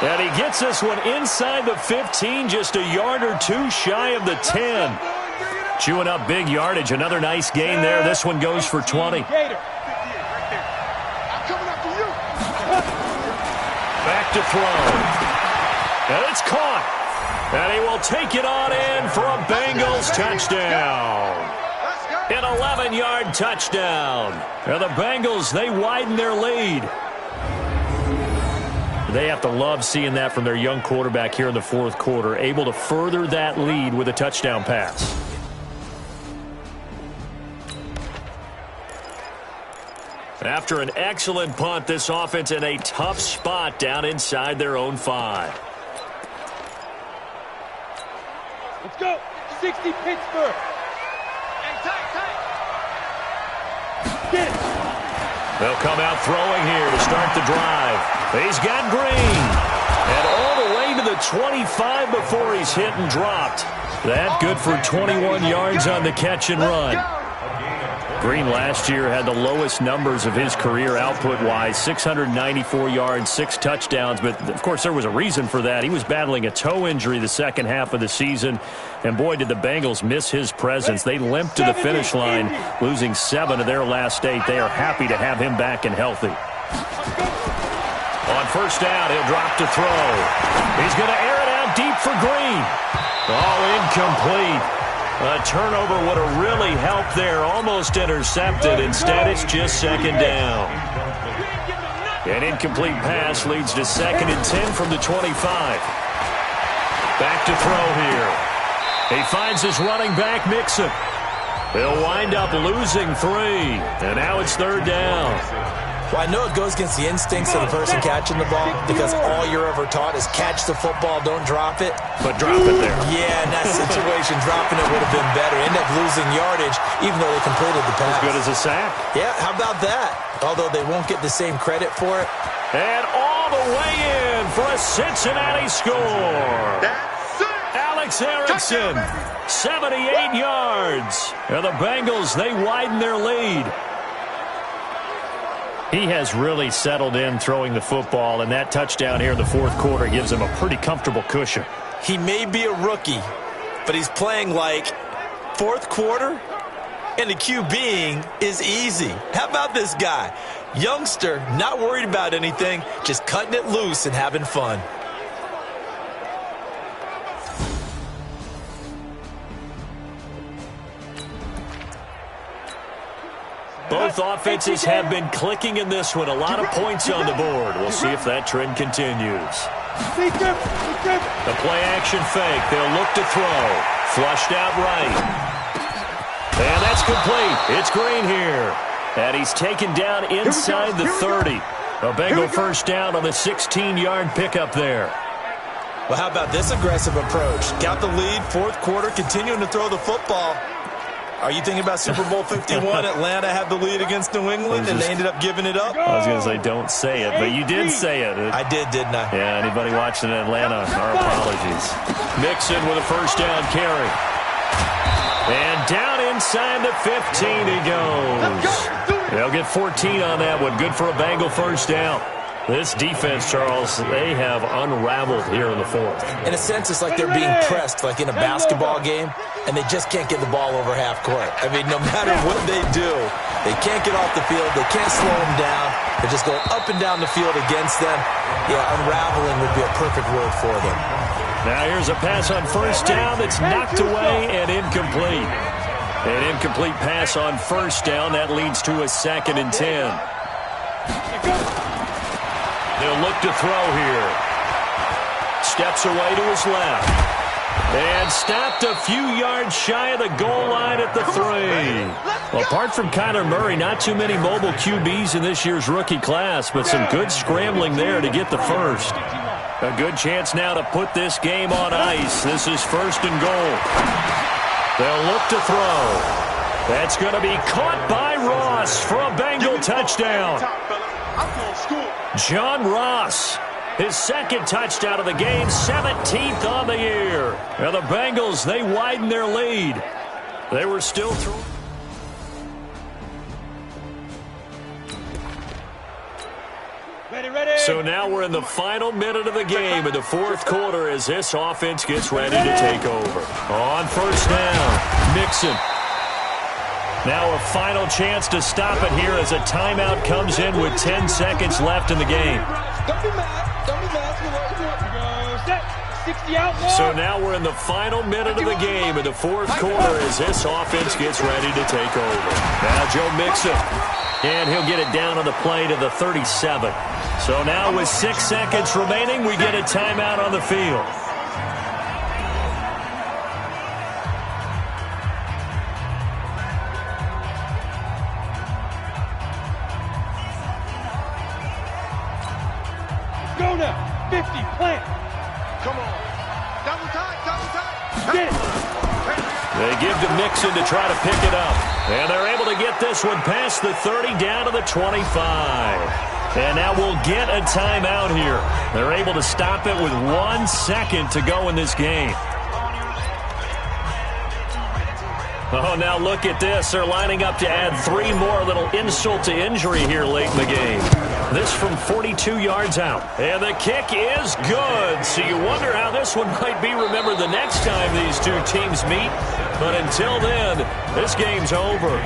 And he gets this one inside the 15, just a yard or two shy of the 10. Chewing up big yardage. Another nice gain there. This one goes for 20. Back to throw. And it's caught. And he will take it on in for a Bengals touchdown. An 11-yard touchdown. And the Bengals, they widen their lead. They have to love seeing that from their young quarterback here in the 4th quarter, able to further that lead with a touchdown pass. After an excellent punt, this offense in a tough spot down inside their own 5. Let's go. 60 Pittsburgh. Get it. They'll come out throwing here to start the drive. He's got Green. And all the way to the 25 before he's hit and dropped. That good for 21 yards on the catch and run. Green last year had the lowest numbers of his career output-wise, 694 yards, 6 touchdowns. But, of course, there was a reason for that. He was battling a toe injury the second half of the season. And, boy, did the Bengals miss his presence. They limped to the finish line, losing 7 of their last 8. They are happy to have him back and healthy. On 1st down, he'll drop to throw. He's going to air it out deep for Green. Oh, incomplete. A turnover would have really helped there. Almost intercepted. Instead, it's just second down. An incomplete pass leads to 2nd and 10 from the 25. Back to throw here. He finds his running back, Mixon. He'll wind up losing 3. And now it's 3rd down. Well, I know it goes against the instincts of the person catching the ball because all you're ever taught is catch the football, don't drop it. But drop it there. Yeah, in that situation, dropping it would have been better. End up losing yardage, even though they completed the pass. As good as a sack. Yeah, how about that? Although they won't get the same credit for it. And all the way in for a Cincinnati score. Alex Erickson, 78 yards. And the Bengals, they widen their lead. He has really settled in throwing the football, and that touchdown here in the 4th quarter gives him a pretty comfortable cushion. He may be a rookie, but he's playing like 4th quarter, and the QBing is easy. How about this guy? Youngster, not worried about anything, just cutting it loose and having fun. Both offenses have been clicking in this one. A lot of points on the board. We'll see if that trend continues. The play-action fake. They'll look to throw. Flushed out right. And that's complete. It's Green here. And he's taken down inside the 30. A Bengal first down on the 16-yard pickup there. Well, how about this aggressive approach? Got the lead, 4th quarter, continuing to throw the football. Are you thinking about Super Bowl 51? Atlanta had the lead against New England, and they ended up giving it up? I was going to say don't say it, but you did say it. I did, didn't I? Yeah, anybody watching in Atlanta, our apologies. Mixon with a first down carry. And down inside the 15 he goes. They'll get 14 on that one. Good for a Bengal first down. This defense, Charles, they have unraveled here in the 4th. In a sense, it's like they're being pressed, like in a basketball game, and they just can't get the ball over half court. I mean, no matter what they do, they can't get off the field. They can't slow them down. They're just going up and down the field against them. Yeah, unraveling would be a perfect word for them. Now here's a pass on first down that's knocked away and incomplete. An incomplete pass on first down. That leads to a 2nd and 10. They'll look to throw here. Steps away to his left. And stopped a few yards shy of the goal line at the 3. Well, apart from Kyler Murray, not too many mobile QBs in this year's rookie class, but some good scrambling there to get the first. A good chance now to put this game on ice. This is 1st and goal. They'll look to throw. That's going to be caught by Ross for a Bengal touchdown. John Ross, his 2nd touchdown of the game, 17th on the year. And the Bengals, they widen their lead. They were still throwing. Ready. So now we're in the final minute of the game in the 4th quarter as this offense gets ready to take over. On first down, Mixon. Now a final chance to stop it here as a timeout comes in with 10 seconds left in the game. Don't be mad. Don't be mad. Go. 60 out. So now we're in the final minute of the game in the 4th quarter as this offense gets ready to take over. Now Joe Mixon. And he'll get it down on the play to the 37. So now with 6 seconds remaining, we get a timeout on the field. Go now. 50, plant. Come on. Double time. Get it. They give to Mixon to try to pick it up. And they're able to get this one past the 30 down to the 25. And now we'll get a timeout here. They're able to stop it with 1 second to go in this game. Oh, now look at this. They're lining up to add 3 more. Little insult to injury here late in the game. This from 42 yards out. And the kick is good. So you wonder how this one might be remembered the next time these two teams meet. But until then, this game's over.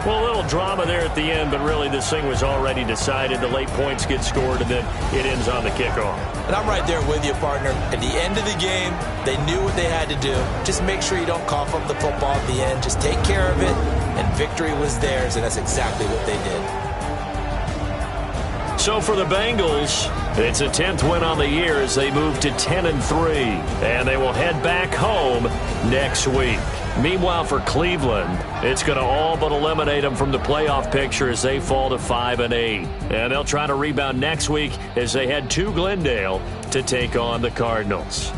Well, a little drama there at the end, but really this thing was already decided. The late points get scored, and then it ends on the kickoff. And I'm right there with you, partner. At the end of the game, they knew what they had to do. Just make sure you don't cough up the football at the end. Just take care of it, and victory was theirs, and that's exactly what they did. So for the Bengals, it's a 10th win on the year as they move to 10-3, and they will head back home next week. Meanwhile, for Cleveland, it's going to all but eliminate them from the playoff picture as they fall to 5-8. And they'll try to rebound next week as they head to Glendale to take on the Cardinals.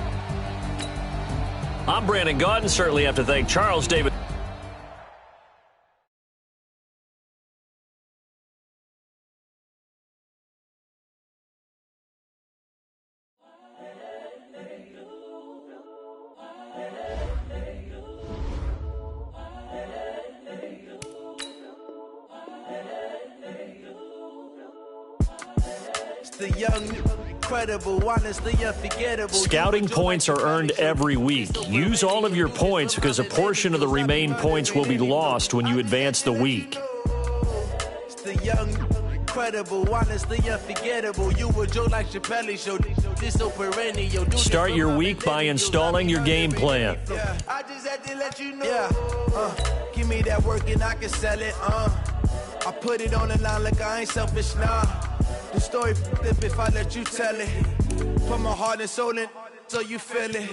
I'm Brandon Gaudin. Certainly have to thank Charles David. Scouting points are earned every week. Use all of your points because a portion of the remaining points will be lost when you advance the week. Start your week by installing your game plan. Give me that work and I can sell it. I put it on the line like I ain't selfish, nah. The story flip if I let you tell it. Put my heart and soul in so you feel it.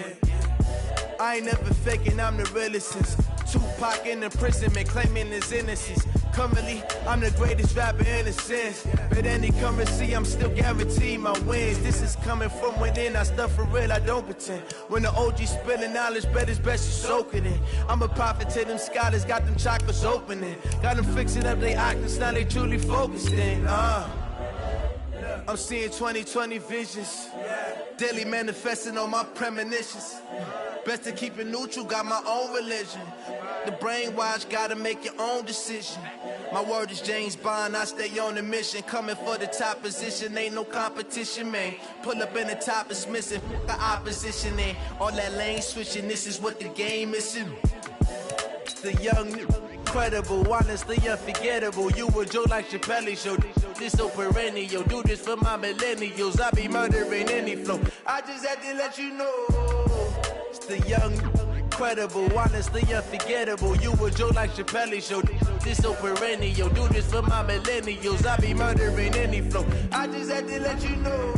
I ain't never faking, I'm the realest since Tupac in the prison, man, claiming his innocence. Currently, I'm the greatest rapper in a sense. But any currency, I'm still guaranteed my wins. This is coming from within, I stuff for real, I don't pretend. When the OG spilling knowledge, bet it's best you soak it in. I'm a prophet to them scholars, got them chakras opening. Got them fixing up they octaves, now they truly focused in. I'm seeing 2020 visions. Daily manifesting on my premonitions. Best to keep it neutral, got my own religion. The brainwash, gotta make your own decision. My word is James Bond, I stay on the mission. Coming for the top position, ain't no competition, man. Pull up in the top, it's missing, the opposition, and all that lane switching, this is what the game is. The young, incredible, honestly unforgettable. You a Joe like Chappelle show. This so perennial, do this for my millennials. I be murdering any flow. I just had to let you know. It's the young, incredible, honestly unforgettable. You a Joe like Chappelle show. This so perennial, do this for my millennials. I be murdering any flow. I just had to let you know.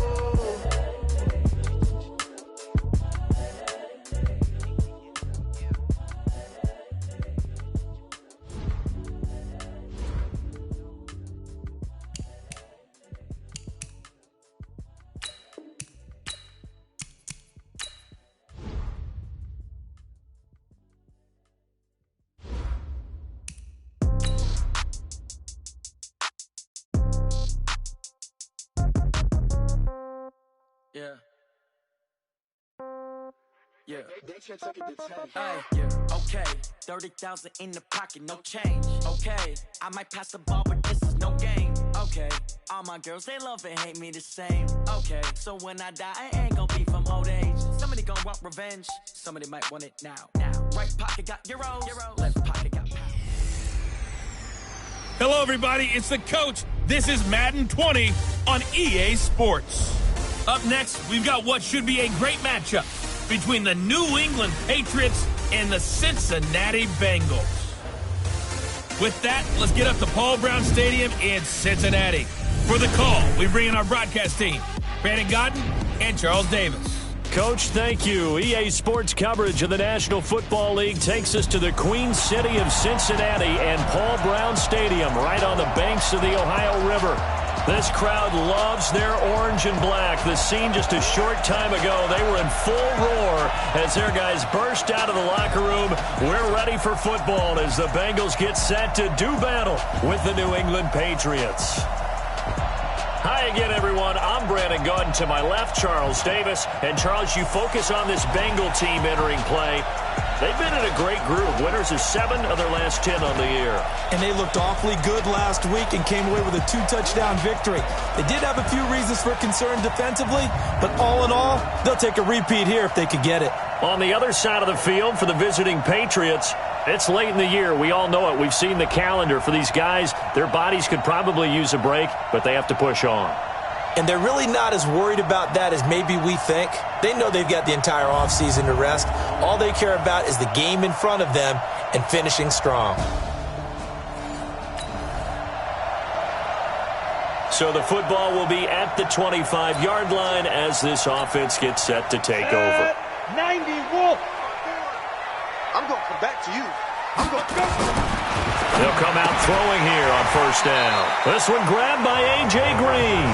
Okay, 30,000 in the pocket, no change. Okay, I might pass the ball, but this is no game. Okay, all my girls, they love and hate me the same. Okay, so when I die, I ain't gonna be from old age. Somebody gonna want revenge, somebody might want it now. Right pocket got euros, left pocket got pounds. Hello, everybody. It's the coach. This is Madden 20 on EA Sports. Up next, we've got what should be a great matchup between the New England Patriots and the Cincinnati Bengals. With that, let's get up to Paul Brown Stadium in Cincinnati. For the call, we bring in our broadcast team, Brandon Gaudin and Charles Davis. Coach, thank you. EA Sports coverage of the National Football League takes us to the Queen City of Cincinnati and Paul Brown Stadium right on the banks of the Ohio River. This crowd loves their orange and black. The scene just a short time ago, they were in full roar as their guys burst out of the locker room. We're ready for football as the Bengals get set to do battle with the New England Patriots. Hi again, everyone. I'm Brandon Gaudin. To my left, Charles Davis. And, Charles, you focus on this Bengal team entering play. They've been in a great groove. Winners of 7 of their last 10 on the year. And they looked awfully good last week and came away with a 2-touchdown victory. They did have a few reasons for concern defensively, but all in all, they'll take a repeat here if they could get it. On the other side of the field for the visiting Patriots, it's late in the year. We all know it. We've seen the calendar for these guys. Their bodies could probably use a break, but they have to push on. And they're really not as worried about that as maybe we think. They know they've got the entire offseason to rest. All they care about is the game in front of them and finishing strong. So the football will be at the 25-yard line as this offense gets set to take over. 90 Wolf. I'm going to come back to you. I'm going to go. They'll come out throwing here on first down. This one grabbed by A.J. Green.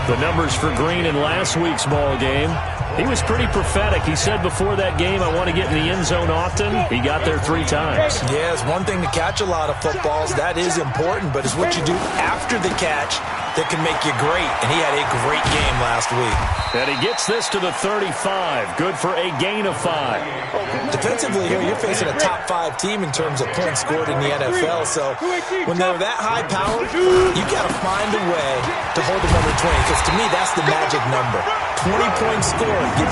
The numbers for Green in last week's ball game, he was pretty prophetic. He said before that game, I want to get in the end zone often. He got there 3 times. Yeah, it's one thing to catch a lot of footballs. That is important, but it's what you do after the catch that can make you great. And he had a great game last week. And he gets this to the 35. Good for a gain of 5. Defensively here, you're facing a top 5 team in terms of points scored in the NFL. So when they're that high powered, you got to find a way to hold them under 20. Because to me, that's the magic number. 20 points scored, you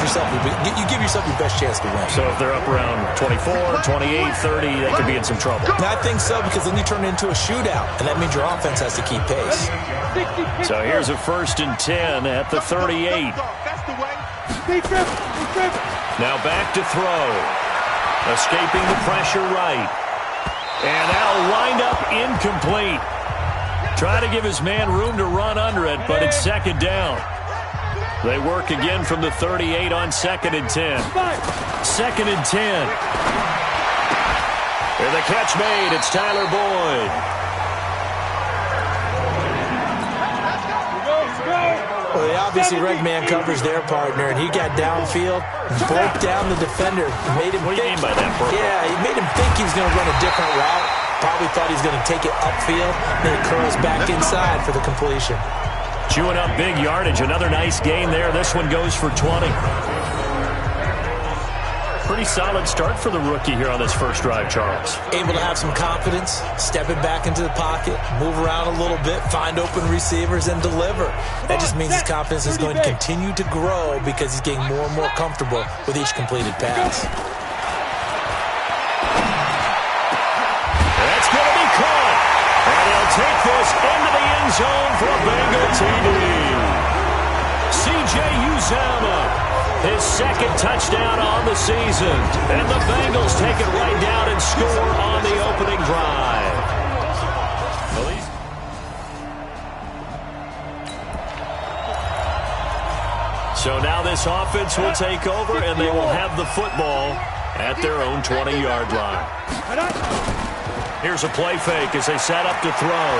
give yourself your best chance to win. So if they're up around 24, 28, 30, they could be in some trouble. I think so, because then you turn it into a shootout, and that means your offense has to keep pace. So here's a 1st and 10 at the 38. That's the way. Now back to throw. Escaping the pressure right. And that'll wind up incomplete. Try to give his man room to run under it, but it's 2nd down. They work again from the 38 on 2nd and 10. 2nd and 10. And the catch made. It's Tyler Boyd. Well, they obviously read man coverage their partner, and he got downfield, broke down the defender. Made him what do you mean by that, bro? Yeah, he made him think he was going to run a different route. Probably thought he was going to take it upfield. Then it curls back inside for the completion. Chewing up big yardage. Another nice gain there. This one goes for 20. Pretty solid start for the rookie here on this first drive, Charles. Able to have some confidence, stepping back into the pocket, move around a little bit, find open receivers, and deliver. That just means his confidence is going to continue to grow because he's getting more and more comfortable with each completed pass. That's going to be caught. And he'll take this into the end zone for a Bengal TD. C.J. Uzomah. His 2nd touchdown on the season. And the Bengals take it right down and score on the opening drive. So now this offense will take over, and they will have the football at their own 20-yard line. Here's a play fake as they set up to throw.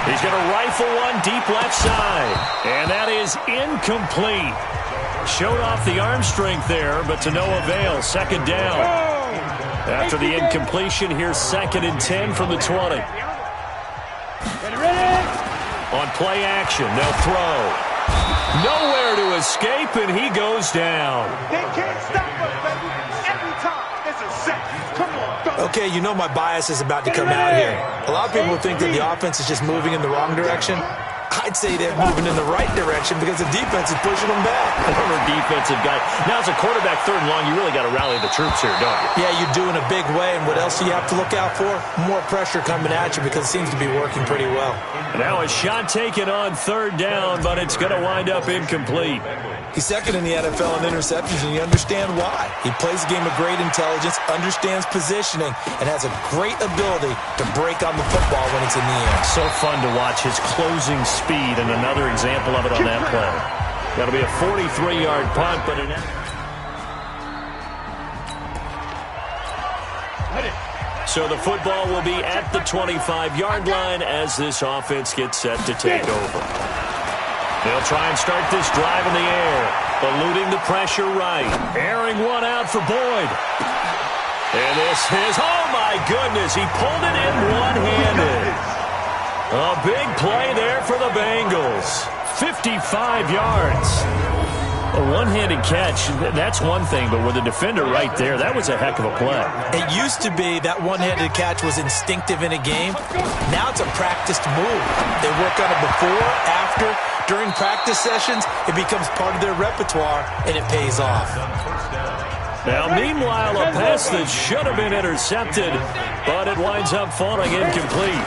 He's going to rifle one deep left side. And that is incomplete. Showed off the arm strength there, but to no avail. 2nd down. After the incompletion, here's 2nd and 10 from the 20. On play action, they'll throw. Nowhere to escape, and he goes down. They can't stop us, baby. Every time, it's a sack. Come on, go. Okay, you know my bias is about to come out here. A lot of people think that the offense is just moving in the wrong direction. I'd say they're moving in the right direction because the defense is pushing them back. Former defensive guy. Now, as a quarterback 3rd and long, you really got to rally the troops here, don't you? Yeah, you do in a big way. And what else do you have to look out for? More pressure coming at you because it seems to be working pretty well. Now a shot taken on 3rd down, but it's going to wind up incomplete. He's 2nd in the NFL in interceptions, and you understand why. He plays a game of great intelligence, understands positioning, and has a great ability to break on the football when it's in the air. So fun to watch his closing speed, and another example of it on that play. Got to be a 43-yard punt, but an... So the football will be at the 25-yard line as this offense gets set to take over. They'll try and start this drive in the air, eluding the pressure right. Airing one out for Boyd. And this is, oh my goodness, he pulled it in one-handed. A big play there for the Bengals. 55 yards. A one-handed catch, that's one thing, but with a defender right there, that was a heck of a play. It used to be that one-handed catch was instinctive in a game. Now it's a practiced move. They work on it before, after, during practice sessions. It becomes part of their repertoire, and it pays off. Now, meanwhile, a pass that should have been intercepted, but it winds up falling incomplete.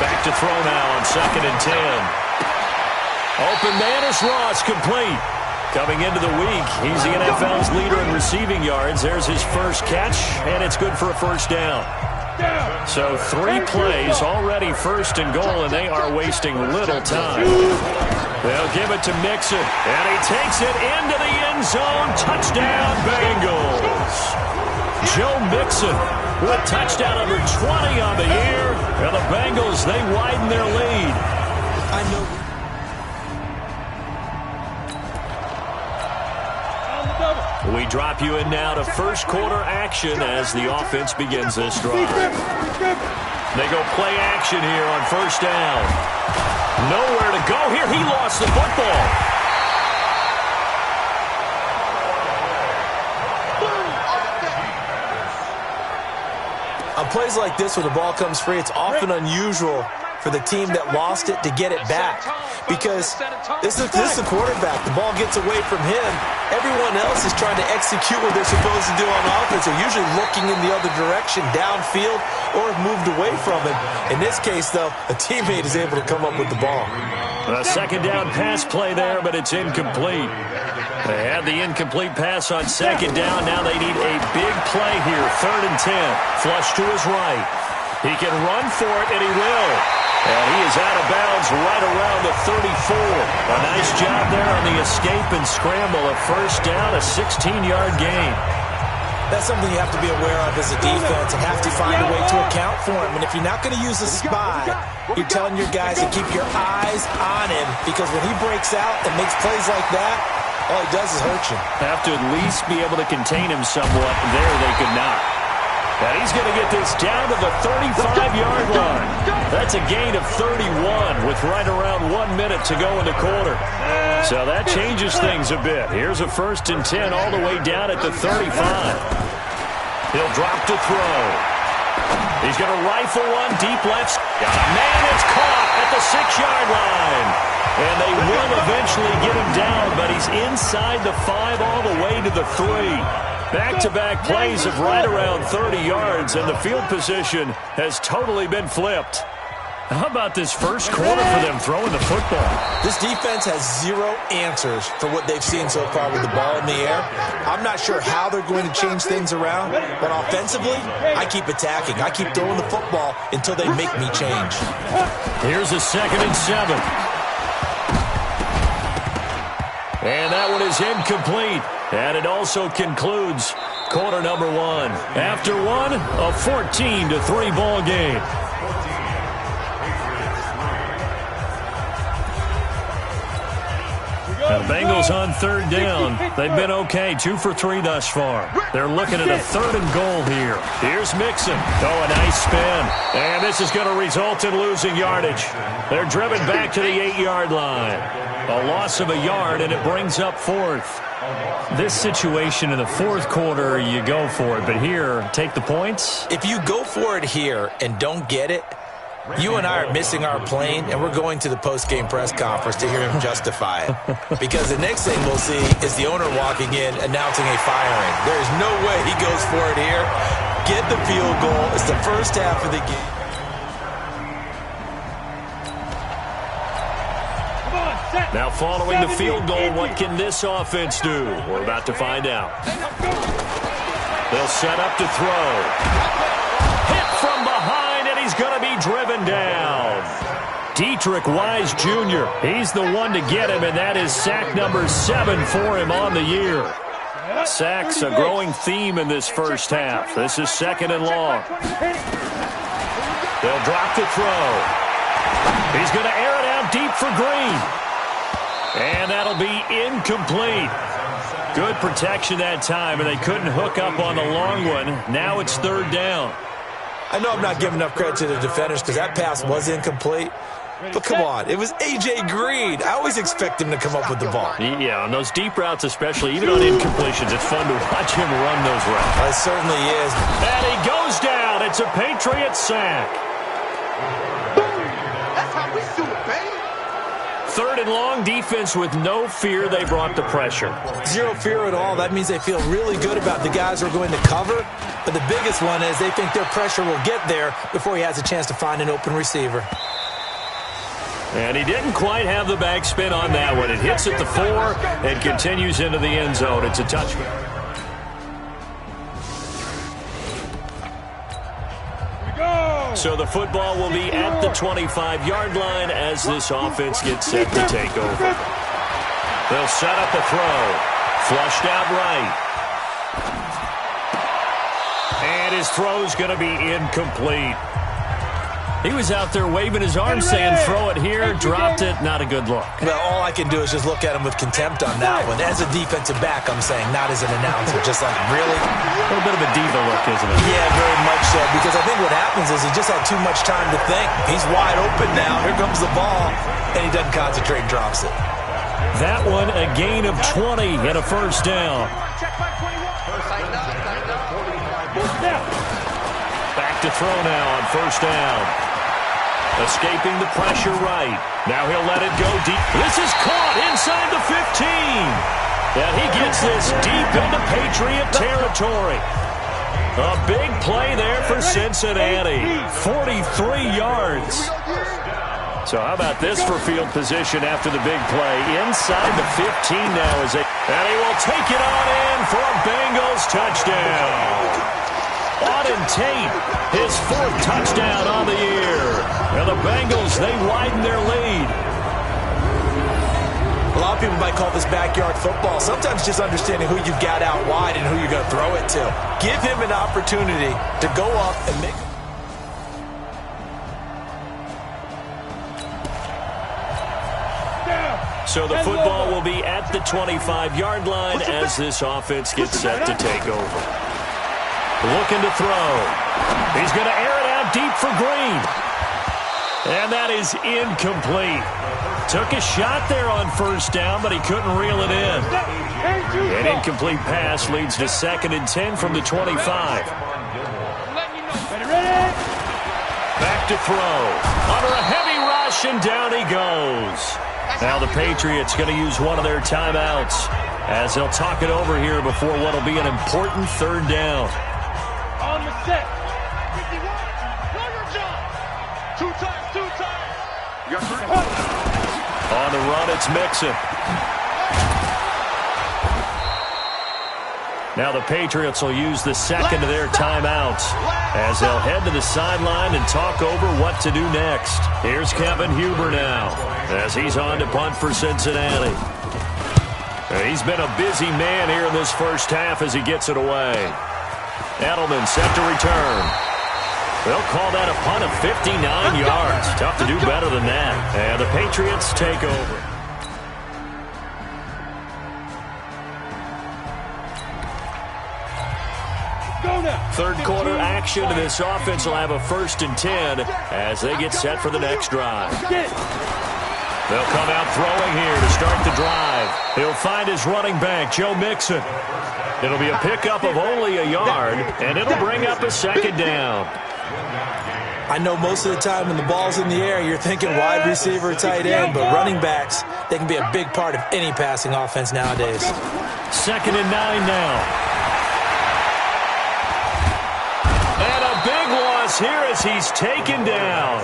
Back to throw now on 2nd and 10. Open man is Ross, complete. Coming into the week, he's the NFL's leader in receiving yards. There's his first catch, and it's good for a first down. So 3 plays, already 1st and goal, and they are wasting little time. They'll give it to Mixon, and he takes it into the end zone. Touchdown, Bengals. Joe Mixon with touchdown number 20 on the year. And the Bengals, they widen their lead. I know. We drop you in now to first quarter action as the offense begins this drive. They go play action here on first down. Nowhere to go here. He lost the football. On plays like this where the ball comes free, it's often unusual for the team that lost it to get it back. Because this is the quarterback. The ball gets away from him. Everyone else is trying to execute what they're supposed to do on offense. They're usually looking in the other direction, downfield, or have moved away from him. In this case, though, a teammate is able to come up with the ball. A second down pass play there, but it's incomplete. They had the incomplete pass on second down. Now they need a big play here. 3rd and 10. Flush to his right. He can run for it, and he will. And he is out of bounds right around the 34. A nice job there on the escape and scramble. A first down, a 16-yard gain. That's something you have to be aware of as a defense and have to find a way to account for him. And if you're not going to use a spy, you're telling your guys to keep your eyes on him, because when he breaks out and makes plays like that, all he does is hurt you. Have to at least be able to contain him somewhat. There they could not. And he's going to get this down to the 35-yard line. That's a gain of 31 with right around 1 minute to go in the quarter. So that changes things a bit. Here's a 1st and 10 all the way down at the 35. He'll drop to throw. He's going to rifle one deep left. Got a man that's caught at the 6-yard line. And they will eventually get him down, but he's inside the 5 all the way to the 3. Back-to-back plays of right around 30 yards, and the field position has totally been flipped. How about this first quarter for them throwing the football? This defense has 0 answers for what they've seen so far with the ball in the air. I'm not sure how they're going to change things around, but offensively, I keep attacking. I keep throwing the football until they make me change. Here's a 2nd and 7. And that one is incomplete. And it also concludes quarter number 1. After one, a 14-3 ball game. The Bengals on 3rd down. They've been okay, 2 for 3 thus far. They're looking at a 3rd and goal here. Here's Mixon. Oh, a nice spin. And this is going to result in losing yardage. They're driven back to the 8-yard line. A loss of a yard, and it brings up 4th. This situation in the 4th quarter, you go for it. But here, take the points. If you go for it here and don't get it, you and I are missing our plane, and we're going to the post-game press conference to hear him justify it. Because the next thing we'll see is the owner walking in announcing a firing. There is no way he goes for it here. Get the field goal. It's the first half of the game. Now following the field goal, what can this offense do? We're about to find out. They'll set up to throw. Hit from behind, and he's going to be driven down. Dietrich Wise Jr., he's the one to get him, and that is sack number 7 for him on the year. Sacks, a growing theme in this first half. This is 2nd and long. They'll drop to throw. He's going to air it out deep for Green. And that'll be incomplete. Good protection that time, and they couldn't hook up on the long one. Now it's 3rd down. I know I'm not giving enough credit to the defenders because that pass was incomplete. But come on, it was A.J. Green. I always expect him to come up with the ball. Yeah, on those deep routes especially, even on incompletions, it's fun to watch him run those routes. It certainly is. And he goes down. It's a Patriot sack. That's how we do it, baby. Third and long, defense with no fear. They brought the pressure. Zero fear at all. That means they feel really good about the guys who are going to cover. But the biggest one is they think their pressure will get there before he has a chance to find an open receiver. And he didn't quite have the backspin on that one. It hits at the 4 and continues into the end zone. It's a touchdown. So the football will be at the 25-yard line as this offense gets set to take over. They'll set up a throw. Flushed out right. And his throw's going to be incomplete. He was out there waving his arm saying, throw it here, dropped it, not a good look. Well, all I can do is just look at him with contempt on that one. As a defensive back, I'm saying, not as an announcer. Just like, really? A little bit of a diva look, isn't it? Yeah, very much so. Because I think what happens is he just had too much time to think. He's wide open now. Here comes the ball. And he doesn't concentrate and drops it. That one, a gain of 20 and a first down. Back to throw now on first down. Escaping the pressure right. Now he'll let it go deep. This is caught inside the 15. And he gets this deep into Patriot territory. A big play there for Cincinnati. 43 yards. So how about this for field position after the big play? Inside the 15 now is and he will take it on in for a Bengals touchdown. Auden Tate, his 4th touchdown on the year. And the Bengals, they widen their lead. A lot of people might call this backyard football. Sometimes just understanding who you've got out wide and who you're going to throw it to. Give him an opportunity to go up and make... So the football will be at the 25-yard line as this offense gets set to take over. Looking to throw. He's going to air it out deep for Green. And that is incomplete. Took a shot there on first down, but he couldn't reel it in. An incomplete pass leads to 2nd and 10 from the 25. Back to throw. Under a heavy rush, and down he goes. Now the Patriots going to use one of their timeouts as they'll talk it over here before what will be an important 3rd down. On the set. 51. Know your job. 2 times. You got 3. On the run, it's Mixon. Now the Patriots will use the 2nd of their timeouts as they'll head to the sideline and talk over what to do next. Here's Kevin Huber now as he's on to punt for Cincinnati. He's been a busy man here in this first half as he gets it away. Edelman set to return. They'll call that a punt of 59 yards. Tough to do better than that. And the Patriots take over. Third quarter action, and this offense will have a 1st and 10 as they get set for the next drive. They'll come out throwing here to start the drive. He'll find his running back, Joe Mixon. It'll be a pickup of only a yard, and it'll bring up a 2nd down. I know most of the time when the ball's in the air, you're thinking wide receiver, tight end, but running backs, they can be a big part of any passing offense nowadays. 2nd and 9 now. And a big loss here as he's taken down.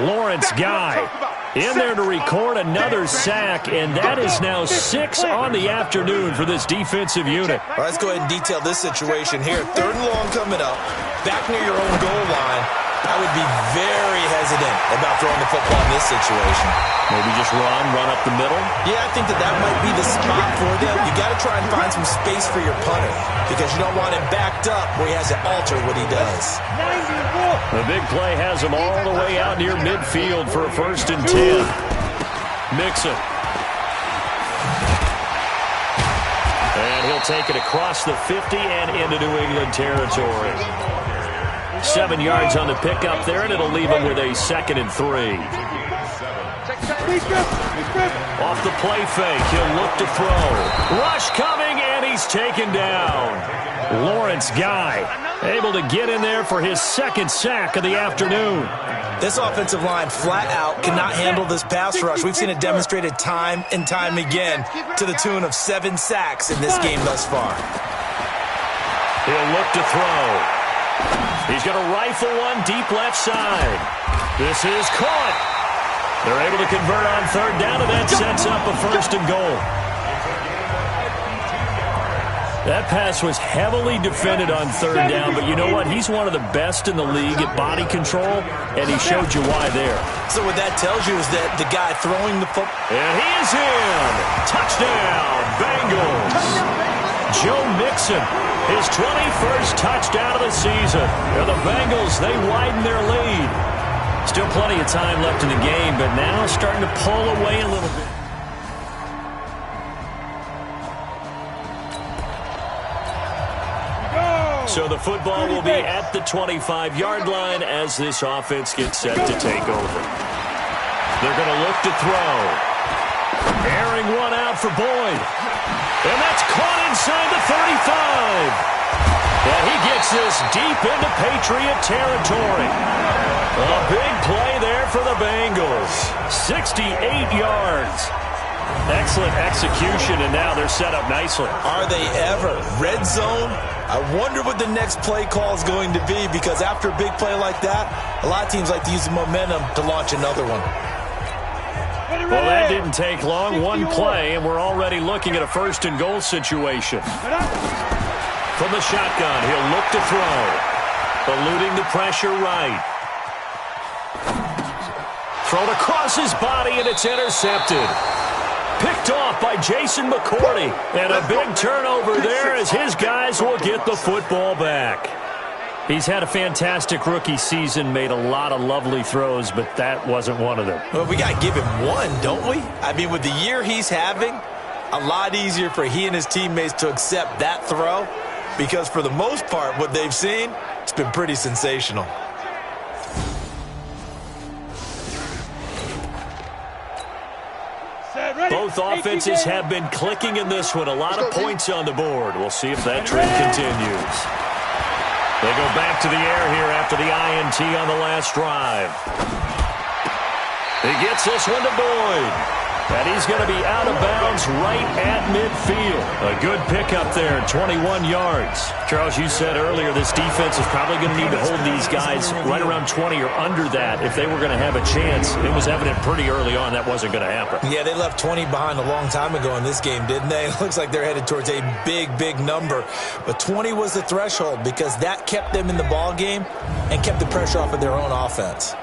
Lawrence Guy in there to record another sack, and that is now 6 on the afternoon for this defensive unit. All right, let's go ahead and detail this situation here. 3rd and long coming up, back near your own goal line. I would be very hesitant about throwing the football in this situation. Maybe just run up the middle? Yeah, I think that might be the spot for them. You got to try and find some space for your punter because you don't want him backed up where he has to alter what he does. The big play has him all the way out near midfield for a 1st and 10. Mixon. And he'll take it across the 50 and into New England territory. 7 yards on the pickup there, and it'll leave him with a 2nd and 3. Off the play fake, he'll look to throw. Rush coming, and he's taken down. Lawrence Guy able to get in there for his second sack of the afternoon. This offensive line flat out cannot handle this pass rush. We've seen it demonstrated time and time again to the tune of 7 sacks in this game thus far. He'll look to throw. He's going to rifle one deep left side. This is caught. They're able to convert on third down, and that sets up a 1st and goal. That pass was heavily defended on third down, but you know what? He's one of the best in the league at body control, and he showed you why there. So what that tells you is that the guy throwing the football... And he is in. Touchdown, Bengals. Joe Mixon, his 21st touchdown of the season. And the Bengals, they widen their lead. Still plenty of time left in the game, but now starting to pull away a little bit. So the football will be at the 25-yard line as this offense gets set to take over. They're going to look to throw. Airing one out for Boyd. And that's caught inside the 35. And he gets this deep into Patriot territory. A big play there for the Bengals. 68 yards. Excellent execution, and now they're set up nicely. Are they ever? Red zone? I wonder what the next play call is going to be, because after a big play like that, a lot of teams like to use the momentum to launch another one. Well, that didn't take long. One play, and we're already looking at a 1st and goal situation. From the shotgun, he'll look to throw. Eluding the pressure right. Thrown across his body, and it's intercepted. Picked off by Jason McCourty. And a big turnover there as his guys will get the football back. He's had a fantastic rookie season, made a lot of lovely throws, but that wasn't one of them. Well, we got to give him one, don't we? I mean, with the year he's having, a lot easier for he and his teammates to accept that throw, because for the most part, what they've seen, it's been pretty sensational. Both offenses have been clicking in this one. A lot of points on the board. We'll see if that trend continues. They go back to the air here after the INT on the last drive. He gets this one to Boyd. And he's going to be out of bounds right at midfield. A good pickup there, 21 yards. Charles, you said earlier this defense is probably going to need to hold these guys right around 20 or under that if they were going to have a chance. It was evident pretty early on that wasn't going to happen. Yeah, they left 20 behind a long time ago in this game, didn't they? It looks like they're headed towards a big, big number. But 20 was the threshold because that kept them in the ball game and kept the pressure off of their own offense.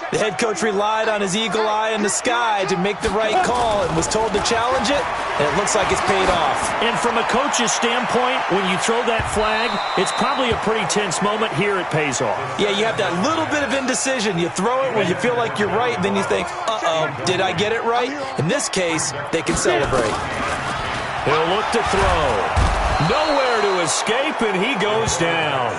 The head coach relied on his eagle eye in the sky to make the right call and was told to challenge it, and it looks like it's paid off. And from a coach's standpoint, when you throw that flag, it's probably a pretty tense moment. Here it pays off. Yeah, you have that little bit of indecision. You throw it where you feel like you're right, and then you think, uh-oh, did I get it right? In this case, they can celebrate. He'll look to throw. Nowhere to escape, and he goes down.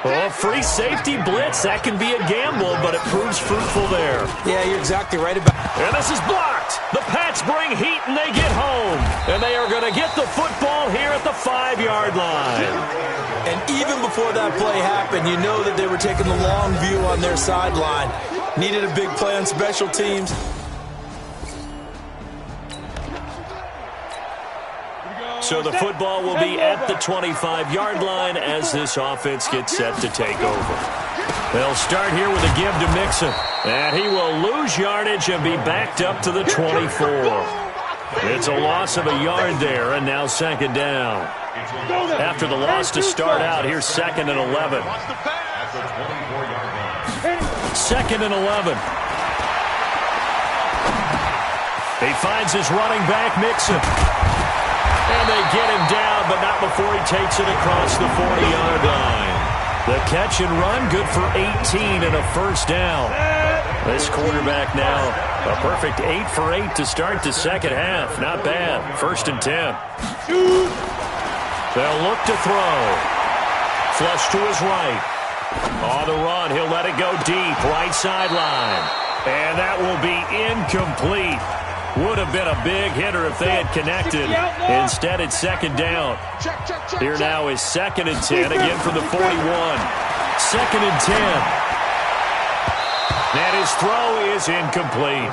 Oh, free safety blitz. That can be a gamble, but it proves fruitful there. Yeah, you're exactly right about it. And this is blocked. The Pats bring heat, and they get home. And they are going to get the football here at the 5-yard line. And even before that play happened, you know that they were taking the long view on their sideline. Needed a big play on special teams. So the football will be at the 25-yard line as this offense gets set to take over. They'll start here with a give to Mixon. And he will lose yardage and be backed up to the 24. It's a loss of a yard there, and now 2nd down. After the loss to start out, here's 2nd and 11. 2nd and 11. He finds his running back, Mixon. And they get him down, but not before he takes it across the 40-yard line. The catch and run, good for 18 and a 1st down. This quarterback now A perfect 8 for 8 to start the second half. Not bad. 1st and 10. They'll look to throw. Flush to his right. On the run, he'll let it go deep. Right sideline. And that will be incomplete. Would have been a big hitter if they had connected. Instead, it's 2nd down. Here now is 2nd and 10. Again from the 41. 2nd and 10. And his throw is incomplete.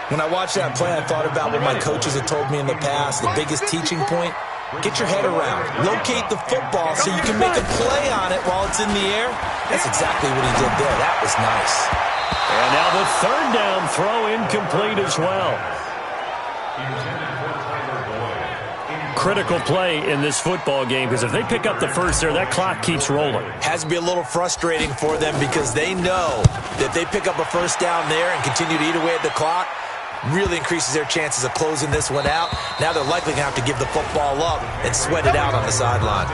When I watched that play, I thought about what my coaches had told me in the past. The biggest teaching point, get your head around. Locate the football so you can make a play on it while it's in the air. That's exactly what he did there. That was nice. And now the 3rd down throw incomplete as well. Critical play in this football game because if they pick up the first there, that clock keeps rolling. Has to be a little frustrating for them because they know that they pick up a first down there and continue to eat away at the clock, really increases their chances of closing this one out. Now they're likely going to have to give the football up and sweat it out on the sideline.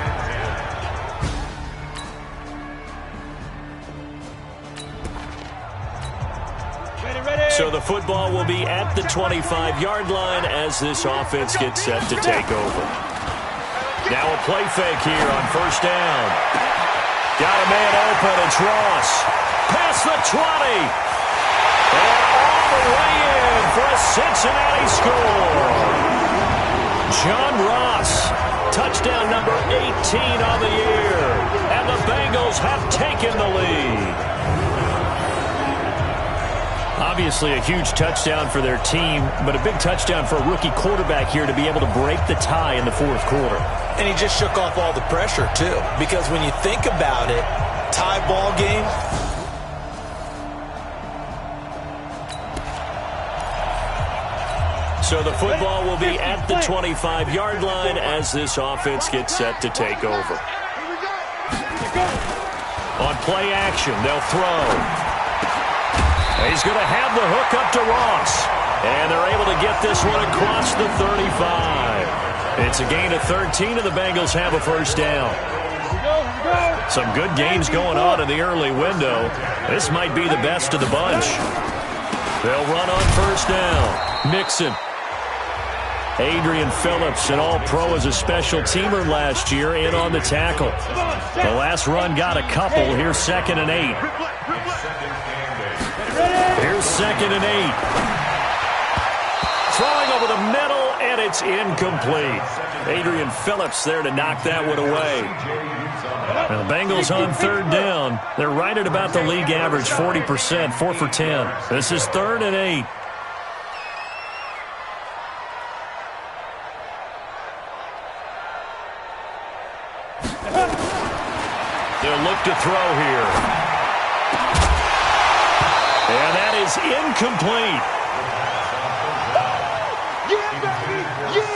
So the football will be at the 25-yard line as this offense gets set to take over. Now a play fake here on 1st down. Got a man open. It's Ross. Past the 20. And all the way in for a Cincinnati score. John Ross, touchdown number 18 on the year. And the Bengals have taken the lead. Obviously a huge touchdown for their team, but a big touchdown for a rookie quarterback here to be able to break the tie in the 4th quarter. And he just shook off all the pressure, too. Because when you think about it, tie ball game. So the football will be at the 25-yard line as this offense gets set to take over. On play action, they'll throw. He's going to have the hook up to Ross. And they're able to get this one across the 35. It's a gain of 13, and the Bengals have a first down. Some good games going on in the early window. This might be the best of the bunch. They'll run on first down. Mixon. Adrian Phillips, an all-pro as a special teamer last year, in on the tackle. The last run got a couple. Here's 2nd and 8. Here's 2nd and 8. Throwing over the middle, and it's incomplete. Adrian Phillips there to knock that one away. And the Bengals on 3rd down. They're right at about the league average, 40%, 4 for 10. This is 3rd and 8. They'll look to throw here. And that is incomplete.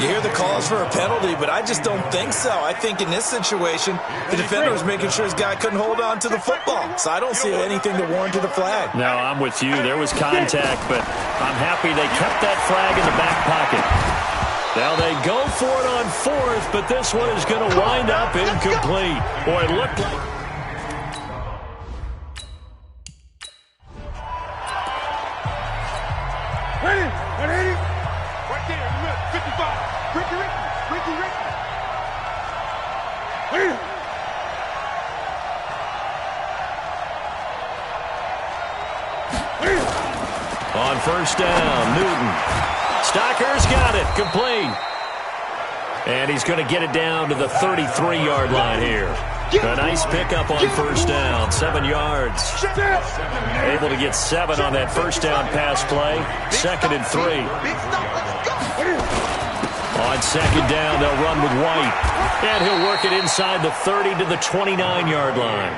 You hear the calls for a penalty, but I just don't think so. I think in this situation, the defender was making sure his guy couldn't hold on to the football. So I don't see anything to warrant to the flag. No, I'm with you. There was contact, but I'm happy they kept that flag in the back pocket. Now they go for it on 4th, but this one is going to wind up incomplete. Boy, it looked like... Right there in the middle, 55. Ricky. On first down, Newton. Stocker's got it, complete. And he's going to get it down to the 33-yard line here. A nice pickup on first down, 7 yards. Able to get 7 on that first down pass play. 2nd and 3. On 2nd down, they'll run with White. And he'll work it inside the 30 to the 29-yard line.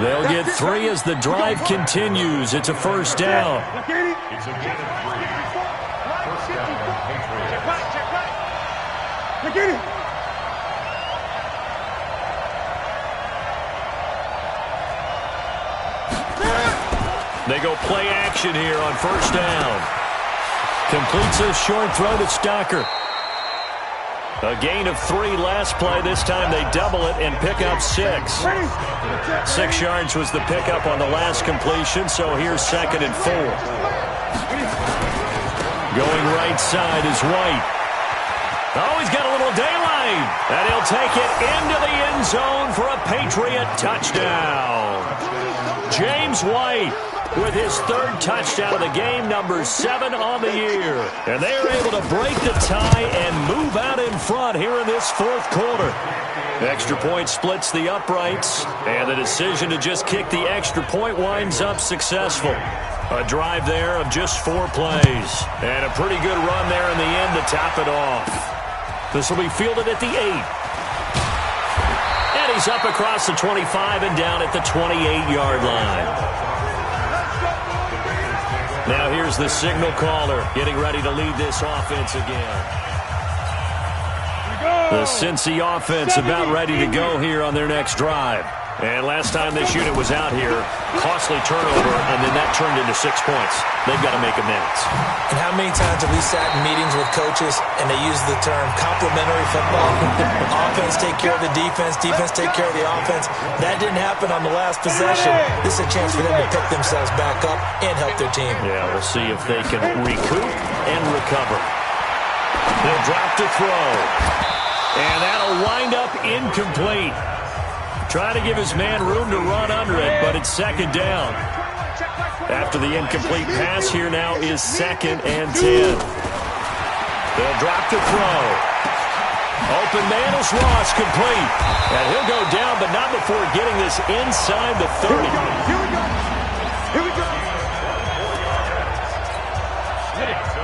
They'll get 3 as the drive continues. It's a first down. It's a gain of 3. First down, Patriots. They go play action here on first down. Completes a short throw to Stocker. A gain of 3 last play. This time they double it and pick up 6. 6 yards was the pickup on the last completion, so here's 2nd and 4. Going right side is White. Oh, he's got a little daylight. And he'll take it into the end zone for a Patriot touchdown. James White with his third touchdown of the game, number 7 on the year. And they are able to break the tie and move out in front here in this fourth quarter. Extra point splits the uprights, and the decision to just kick the extra point winds up successful. A drive there of just 4 plays, and a pretty good run there in the end to top it off. This will be fielded at the 8. And he's up across the 25 and down at the 28-yard line. Now here's the signal caller getting ready to lead this offense again. The Cincy offense about ready to go here on their next drive. And last time this unit was out here, costly turnover, and then that turned into 6 points. They've got to make amends. And how many times have we sat in meetings with coaches and they use the term complementary football? Offense take care of the defense, defense take care of the offense. That didn't happen on the last possession. This is a chance for them to pick themselves back up and help their team. Yeah, we'll see if they can recoup and recover. They'll drop to throw. And that'll wind up incomplete. Trying to give his man room to run under it, but it's second down. After the incomplete pass, here now is 2nd and 10. They'll drop to throw. Open man is Ross, complete. And he'll go down, but not before getting this inside the 30. Here we go. Here we go.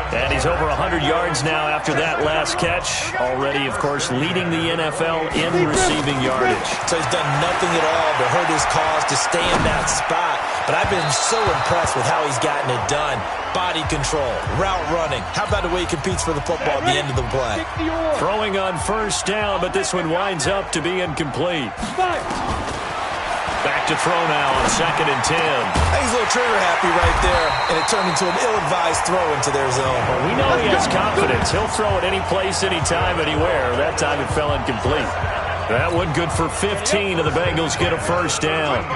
And he's over 100 yards now after that last catch. Already, of course, leading the NFL in receiving yardage. So he's done nothing at all to hurt his cause, to stay in that spot. But I've been so impressed with how he's gotten it done. Body control, route running. How about the way he competes for the football at the end of the play? Throwing on first down, but this one winds up to be incomplete. Back to throw now on 2nd and 10. He's a little trigger happy right there, and it turned into an ill-advised throw into their zone. Well, we know he has confidence. He'll throw it any place, anytime, anywhere. That time it fell incomplete. That one good for 15, and the Bengals get a first down.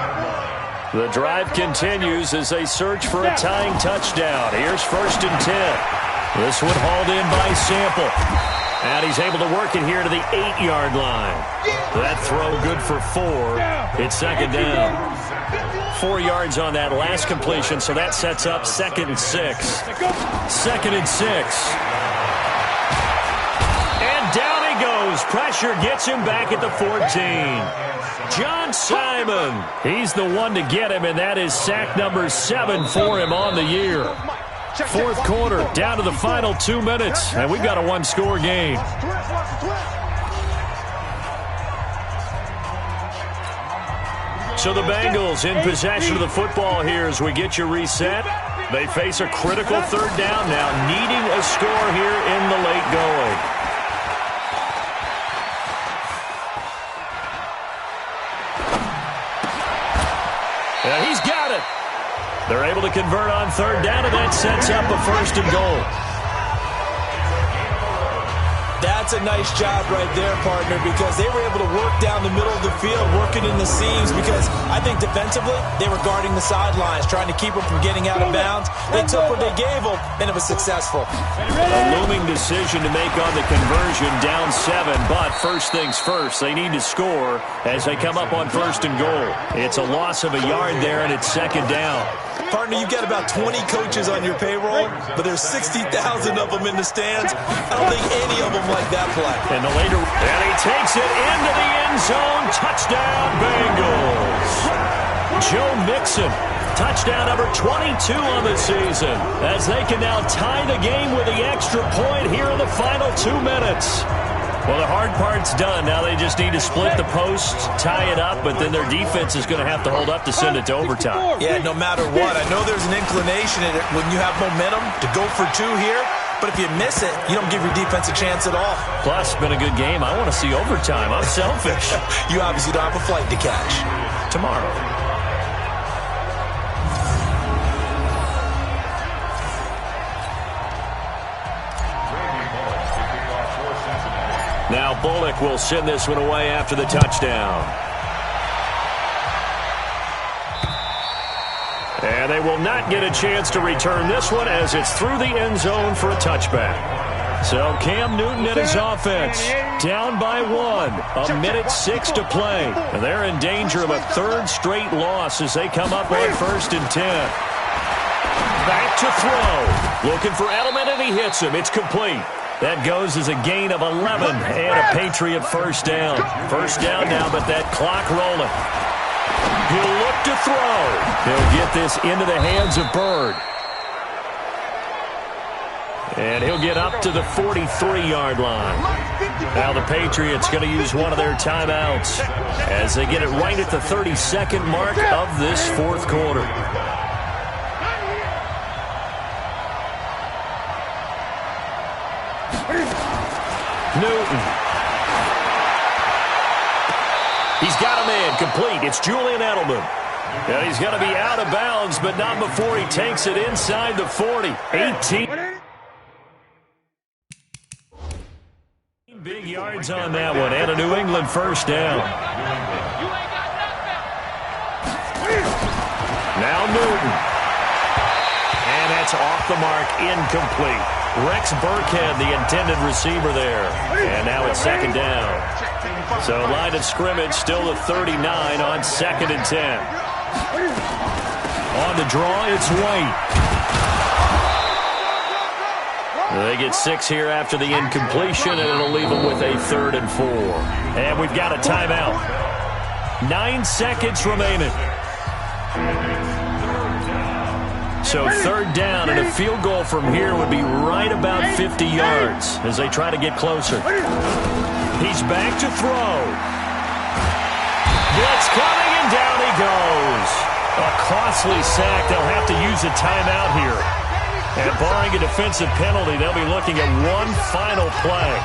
The drive continues as they search for a tying touchdown. Here's 1st and 10. This one hauled in by Sample. And he's able to work it here to the 8-yard line. That throw good for 4. It's second down. 4 yards on that last completion, so that sets up 2nd and 6. 2nd and 6. And down he goes. Pressure gets him back at the 14. John Simon. He's the one to get him, and that is sack number 7 for him on the year. Fourth quarter, down to the final 2 minutes, and we've got a one-score game. So the Bengals in possession of the football here as we get you reset. They face a critical third down now, needing a score here in the late going. And he's got it. They're able to convert on third down, and that sets up a 1st and goal. That's a nice job right there, partner, because they were able to work down the middle of the field, working in the seams, because I think defensively they were guarding the sidelines, trying to keep them from getting out of bounds. They took what they gave them, and it was successful. A looming decision to make on the conversion, down 7, but first things first, they need to score as they come up on 1st and goal. It's a loss of a yard there, and it's second down. Partner, you've got about 20 coaches on your payroll, but there's 60,000 of them in the stands. I don't think any of them like that play. And the later, and he takes it into the end zone. Touchdown, Bengals. Joe Mixon, touchdown number 22 on the season, as they can now tie the game with the extra point here in the final 2 minutes. Well, the hard part's done. Now they just need to split the post, tie it up, but then their defense is going to have to hold up to send it to overtime. Yeah, no matter what. I know there's an inclination in it when you have momentum to go for 2 here, but if you miss it, you don't give your defense a chance at all. Plus, it's been a good game. I want to see overtime. I'm selfish. You obviously don't have a flight to catch. Tomorrow. Now Bullock will send this one away after the touchdown. And they will not get a chance to return this one as it's through the end zone for a touchback. So Cam Newton and his offense down by 1. 1:06 to play. And they're in danger of a third straight loss as they come up on 1st and 10. Back to throw. Looking for Edelman, and he hits him. It's complete. That goes as a gain of 11 and a Patriot first down. First down now, but that clock rolling. He'll look to throw. He'll get this into the hands of Bird. And he'll get up to the 43-yard line. Now the Patriots going to use one of their timeouts as they get it right at the 32nd mark of this fourth quarter. Newton. He's got a man complete. It's Julian Edelman. And he's going to be out of bounds, but not before he takes it inside the 40. 18. Big yards on that one, and a New England first down. Now Newton. And that's off the mark, incomplete. Rex Burkhead, the intended receiver there. And now it's second down. So line of scrimmage still the 39 on 2nd and 10. On the draw, it's White. They get 6 here after the incompletion, and it'll leave them with a 3rd and 4. And we've got a timeout. 9 seconds remaining. So 3rd down, and a field goal from here would be right about 50 yards as they try to get closer. He's back to throw. Blitz coming, and down he goes. A costly sack. They'll have to use a timeout here. And barring a defensive penalty, they'll be looking at one final play.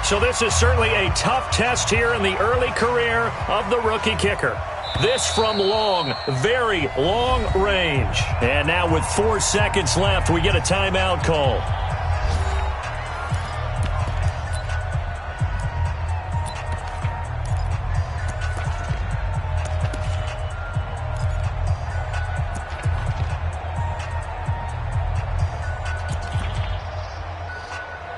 So this is certainly a tough test here in the early career of the rookie kicker. This from long, very long range. And now with 4 seconds left, we get a timeout call.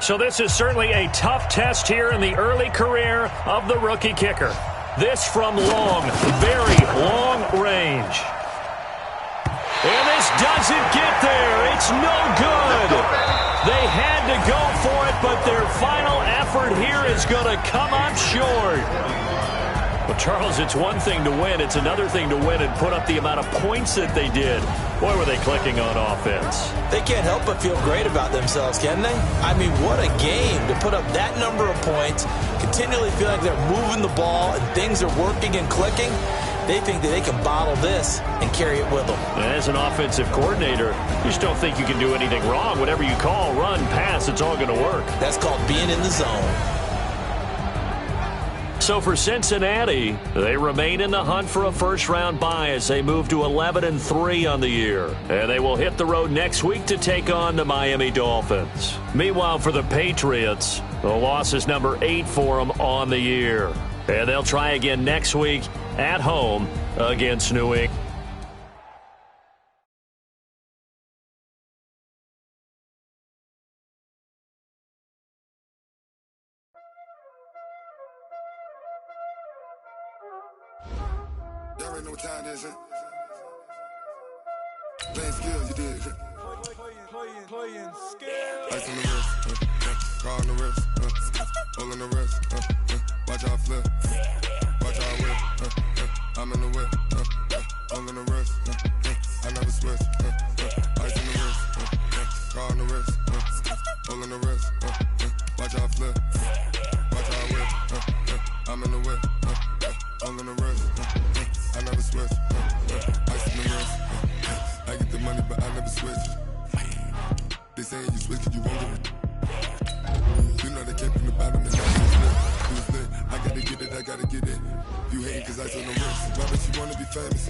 So this is certainly a tough test here in the early career of the rookie kicker. This from long, very long range. And this doesn't get there. It's no good. They had to go for it, but their final effort here is going to come up short. Well, Charles, it's one thing to win. It's another thing to win and put up the amount of points that they did. Boy, were they clicking on offense. They can't help but feel great about themselves, can they? I mean, what a game to put up that number of points, continually feel like they're moving the ball and things are working and clicking. They think that they can bottle this and carry it with them. As an offensive coordinator, you just don't think you can do anything wrong. Whatever you call, run, pass, it's all going to work. That's called being in the zone. So for Cincinnati, they remain in the hunt for a first-round bye as they move to 11-3 on the year. And they will hit the road next week to take on the Miami Dolphins. Meanwhile, for the Patriots, the loss is number 8 for them on the year. And they'll try again next week at home against New England. Y'all already know what time it is, huh? Playing skills, you did. Playing skills. Ice on the wrist, car on the wrist, hole in the wrist, watch out flip, watch out whip, I'm in the whip, hole in the wrist, I never switch, ice on the wrist, car on the wrist, hole in the wrist, watch out flip, watch out whip, I'm in the whip, hole in the wrist, I never switch, ice on the wrist, I get the money but I never switch. They saying you switch it, you won't get it. You know they came from the bottom and now you split. I gotta get it, I gotta get it. You hating cause ice on the wrist. Why don't you wanna be famous?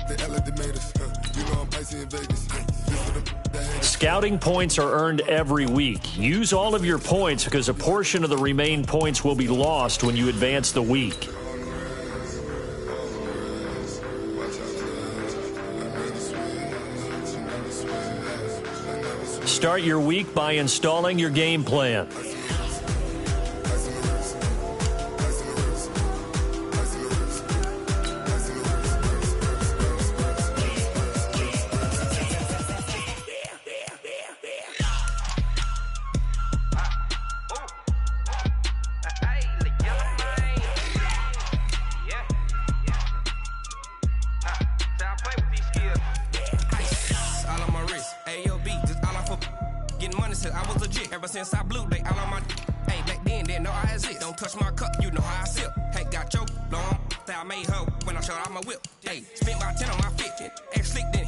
They act like they made us. You know I'm icy in Vegas. Just for them that hate us. Scouting points are earned every week. Use all of your points because a portion of the remaining points will be lost when you advance the week. start your week by installing your game plan. Ever since I blew, they all on my hey, back then, didn't know I exist. Don't touch my cup, you know how I sip. Hey, got choked, blow on, say I made her when I showed out my whip. Hey, spent about 10 on my 50, ex-slick then